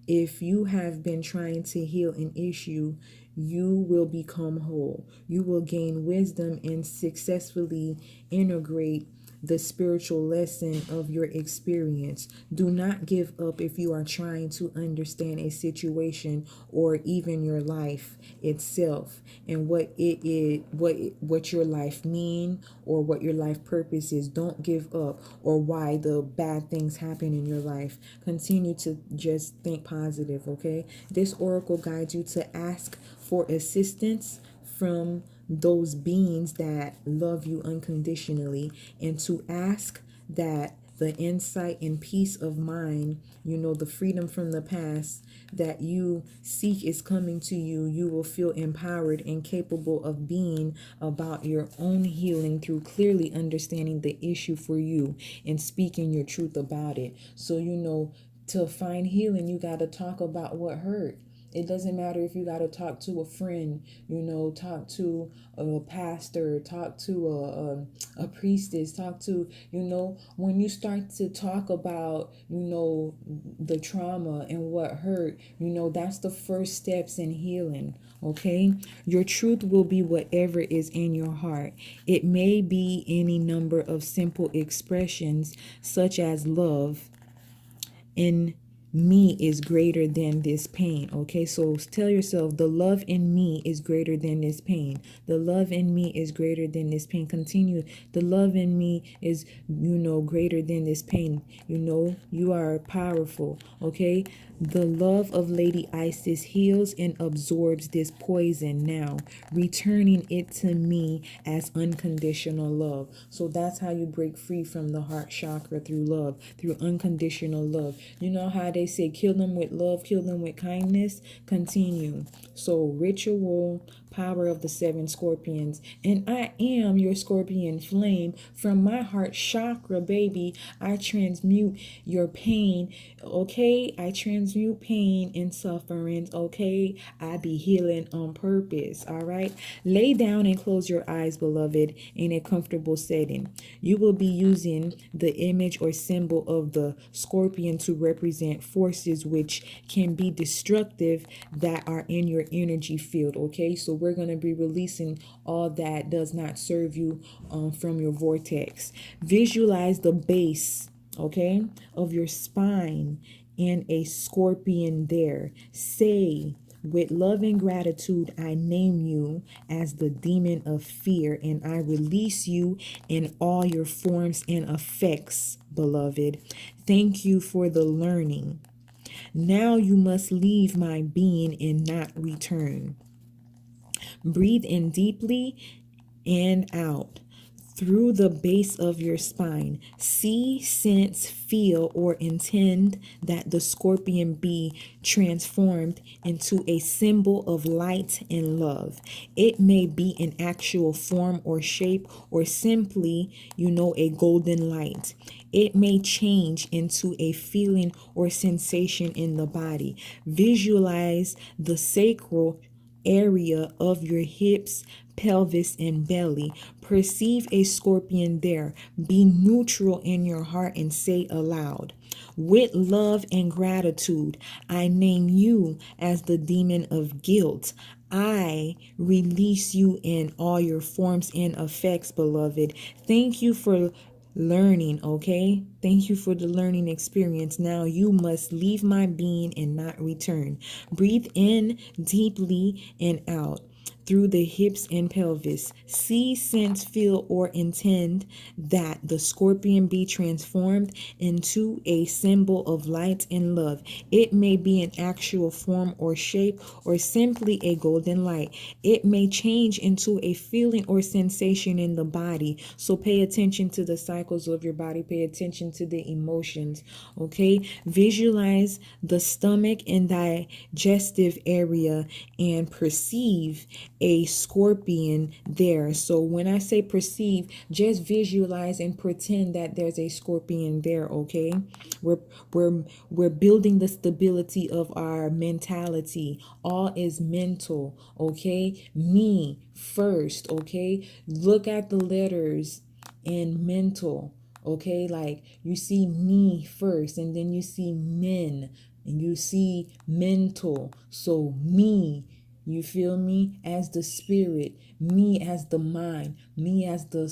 If you have been trying to heal an issue, you will become whole. You will gain wisdom and successfully integrate the spiritual lesson of your experience. Do not give up if you are trying to understand a situation or even your life itself and what it is, what your life mean or what your life purpose is. Don't give up, or why the bad things happen in your life. Continue to just think positive, okay? This oracle guides you to ask for assistance from those beings that love you unconditionally, and to ask that the insight and peace of mind, the freedom from the past that you seek is coming to you. You will feel empowered and capable of being about your own healing through clearly understanding the issue for you and speaking your truth about it. So, to find healing, you got to talk about what hurt. It doesn't matter if you got to talk to a friend, talk to a pastor, talk to a priestess, talk to, when you start to talk about, the trauma and what hurt, that's the first steps in healing. Okay, your truth will be whatever is in your heart. It may be any number of simple expressions such as love, in me is greater than this pain. Okay, so tell yourself, the love in me is greater than this pain. The love in me is greater than this pain. Continue. The love in me is, greater than this pain. You are powerful. Okay, the love of Lady Isis heals and absorbs this poison now, returning it to me as unconditional love. So that's how you break free from the heart chakra, through love, through unconditional love. You know how they say, kill them with love, kill them with kindness? Continue. So, ritual power of the seven scorpions. And I am your scorpion flame. From my heart chakra, baby, I transmute your pain. Okay? I transmute pain and sufferings. Okay? I be healing on purpose. All right? Lay down and close your eyes, beloved, in a comfortable setting. You will be using the image or symbol of the scorpion to represent forces which can be destructive that are in your energy field. Okay, so we're going to be releasing all that does not serve you from your vortex. Visualize the base, okay, of your spine and a scorpion there. Say, with love and gratitude, I name you as the demon of fear, and I release you in all your forms and effects, beloved. Thank you for the learning. Now you must leave my being and not return. Breathe in deeply and out through the base of your spine. See, sense, feel, or intend that the scorpion be transformed into a symbol of light and love. It may be in actual form or shape, or simply, a golden light. It may change into a feeling or sensation in the body. Visualize the sacral area of your hips, pelvis, and belly. Perceive a scorpion there. Be neutral in your heart and say aloud, with love and gratitude, I name you as the demon of guilt. I release you in all your forms and effects, beloved. Thank you for learning, okay? Thank you for the learning experience. Now you must leave my being and not return. Breathe in deeply and out through the hips and pelvis. See, sense, feel, or intend that the scorpion be transformed into a symbol of light and love. It may be an actual form or shape, or simply a golden light. It may change into a feeling or sensation in the body. So pay attention to the cycles of your body. Pay attention to the emotions. Okay? Visualize the stomach and digestive area and perceive a scorpion there. So when I say perceive, just visualize and pretend that there's a scorpion there. Okay, we're we're building the stability of our mentality. All is mental. Okay, me first. Okay, look at the letters in mental. Okay, like you see me first, and then you see men, and you see mental. So me, you feel me, as the spirit, me as the mind, me as the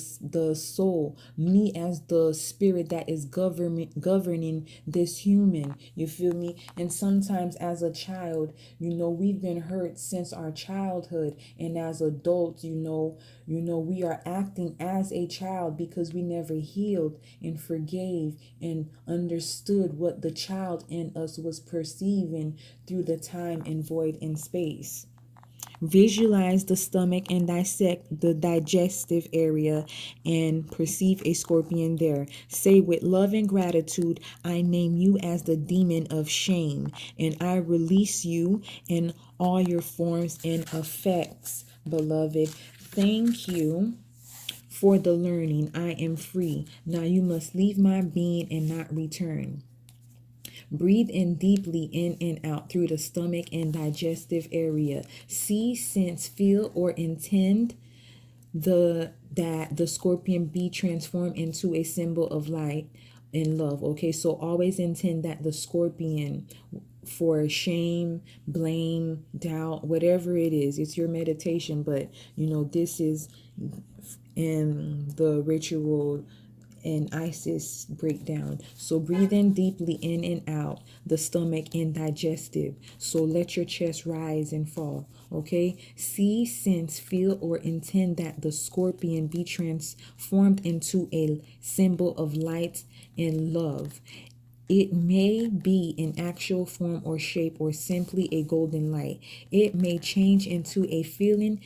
soul, me as the spirit that is governing this human. You feel me? And sometimes as a child, we've been hurt since our childhood, and as adults, we are acting as a child because we never healed and forgave and understood what the child in us was perceiving through the time and void in space. Visualize the stomach and dissect the digestive area and perceive a scorpion there. Say, with love and gratitude, I name you as the demon of shame, and I release you in all your forms and effects, beloved. Thank you for the learning. I am free. Now you must leave my being and not return. Breathe in deeply in and out through the stomach and digestive area. See, sense, feel, or intend that the scorpion be transformed into a symbol of light and love. Okay, so always intend that the scorpion, for shame, blame, doubt, whatever it is, it's your meditation, but this is in the ritual and Isis breakdown. So breathe in deeply in and out the stomach and digestive. So let your chest rise and fall. Okay. See, sense, feel, or intend that the scorpion be transformed into a symbol of light and love. It may be in actual form or shape, or simply a golden light. It may change into a feeling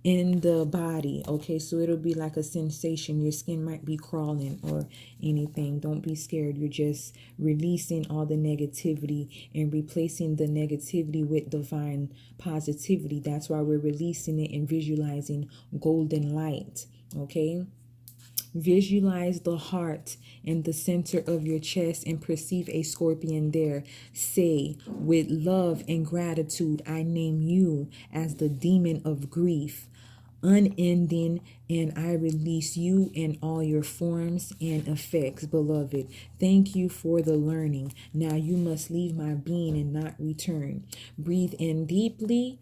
in the body. Okay, so it'll be like a sensation. Your skin might be crawling or anything. Don't be scared. You're just releasing all the negativity and replacing the negativity with divine positivity. That's why we're releasing it and visualizing golden light. Okay. Visualize the heart in the center of your chest and perceive a scorpion there. Say, with love and gratitude, I name you as the demon of grief, unending, and I release you in all your forms and effects, beloved. Thank you for the learning. Now you must leave my being and not return. Breathe in deeply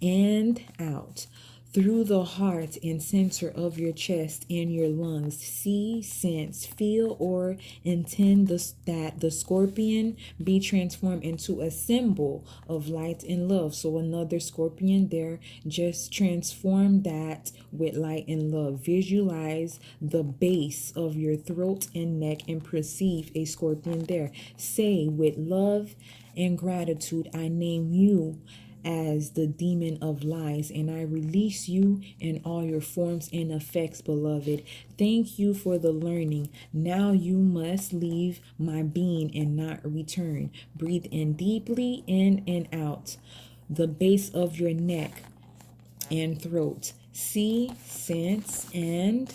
and out through the heart and center of your chest and your lungs. See, sense, feel, or intend that the scorpion be transformed into a symbol of light and love. So another scorpion there, just transform that with light and love. Visualize the base of your throat and neck and perceive a scorpion there. Say, with love and gratitude, I name you as the demon of lies, and I release you in all your forms and effects, beloved. Thank you for the learning. Now you must leave my being and not return. Breathe in deeply, in and out. The base of your neck and throat. See, sense, and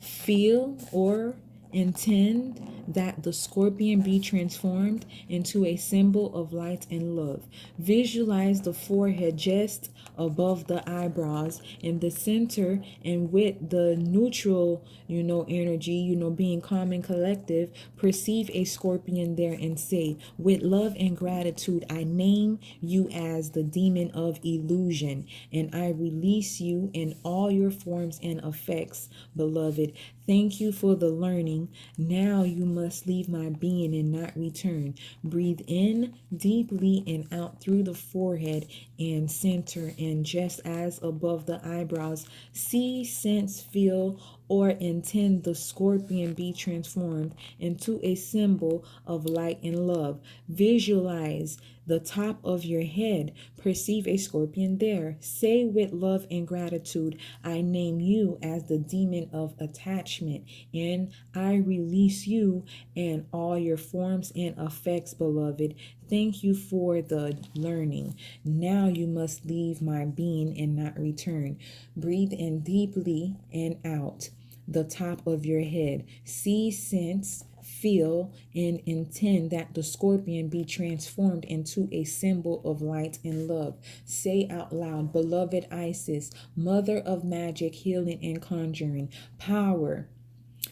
feel or intend that the scorpion be transformed into a symbol of light and love. Visualize the forehead just above the eyebrows in the center, and with the neutral, energy, being calm and collective, perceive a scorpion there and say, with love and gratitude, I name you as the demon of illusion, and I release you in all your forms and effects, beloved. Thank you for the learning. Now you must leave my being and not return. Breathe in deeply and out through the forehead and center, and just as above the eyebrows, see, sense, feel, or intend the scorpion be transformed into a symbol of light and love. Visualize the top of your head. Perceive a scorpion there. Say with love and gratitude, I name you as the demon of attachment, and I release you and all your forms and effects, beloved. Thank you for the learning. Now you must leave my being and not return. Breathe in deeply and out the top of your head. See, sense, feel, and intend that the scorpion be transformed into a symbol of light and love. Say out loud, beloved Isis, mother of magic, healing, and conjuring, power,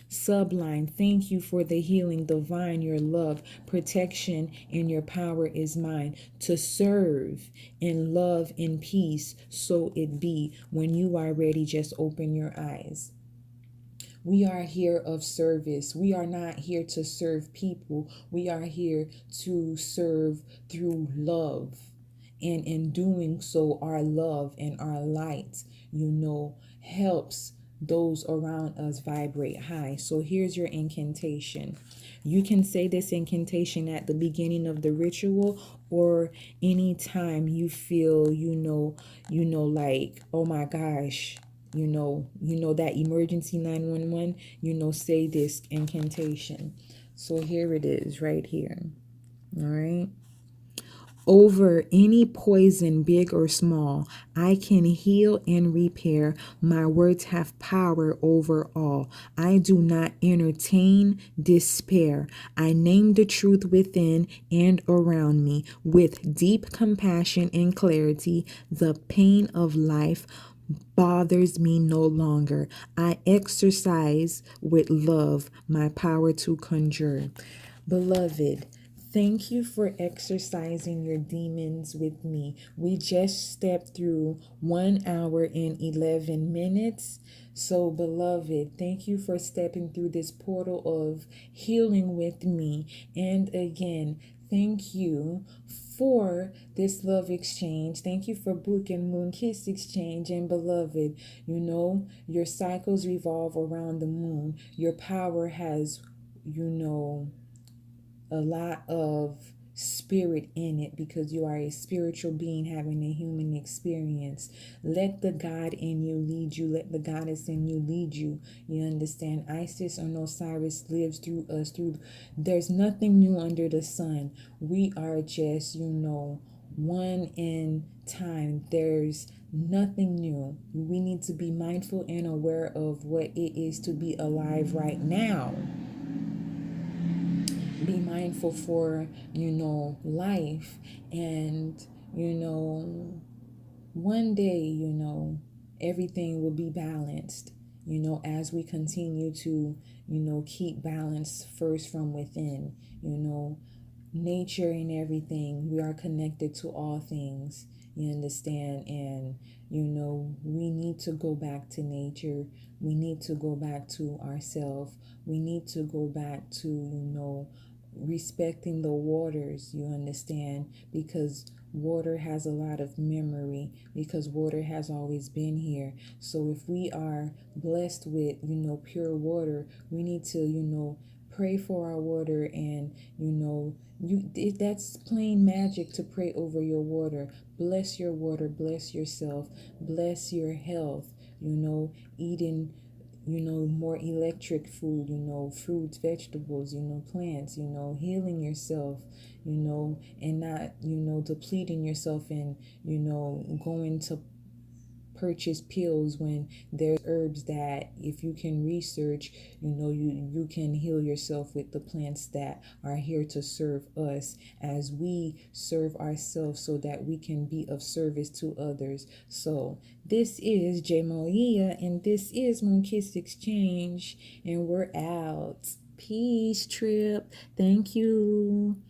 sublime, thank you for the healing divine. Your love, protection, and your power is mine to serve in love and peace. So it be. When you are ready, just open your eyes. We are here of service. We are not here to serve people. We are here to serve through love. And in doing so, our love and our light, helps those around us vibrate high. So here's your incantation. You can say this incantation at the beginning of the ritual, or anytime you feel, like, oh my gosh, that emergency 911, say this incantation. So here it is right here. All right. Over any poison, big or small, I can heal and repair. My words have power over all. I do not entertain despair. I name the truth within and around me with deep compassion and clarity. The pain of life bothers me no longer. I exercise with love my power to conjure. Beloved, thank you for exercising your demons with me. We just stepped through 1 hour and 11 minutes. So, beloved, thank you for stepping through this portal of healing with me. And again, thank you for this love exchange. Thank you for Book and Moon Kiss exchange. And beloved, your cycles revolve around the moon. Your power has, a lot of spirit in it, because you are a spiritual being having a human experience. Let the God in you lead you. Let the goddess in you lead you. You understand? Isis or Osiris lives through us. There's nothing new under the sun. We are just, one in time. There's nothing new. We need to be mindful and aware of what it is to be alive right now. Be mindful for, life. And, one day, everything will be balanced, as we continue to, keep balance first from within, nature and everything. We are connected to all things, you understand? And, we need to go back to nature. We need to go back to ourselves. We need to go back to, respecting the waters, you understand? Because water has a lot of memory, because water has always been here. So if we are blessed with, pure water, we need to, pray for our water. And, that's plain magic to pray over your water. Bless your water, bless yourself, bless your health, eating, more electric food, fruits, vegetables, plants, healing yourself, and not, depleting yourself and, going to purchase pills when there's herbs that, if you can research, you can heal yourself with the plants that are here to serve us as we serve ourselves, so that we can be of service to others. So this is J Moia, and this is Moon Kiss Exchange, and we're out. Peace, Trip. Thank you.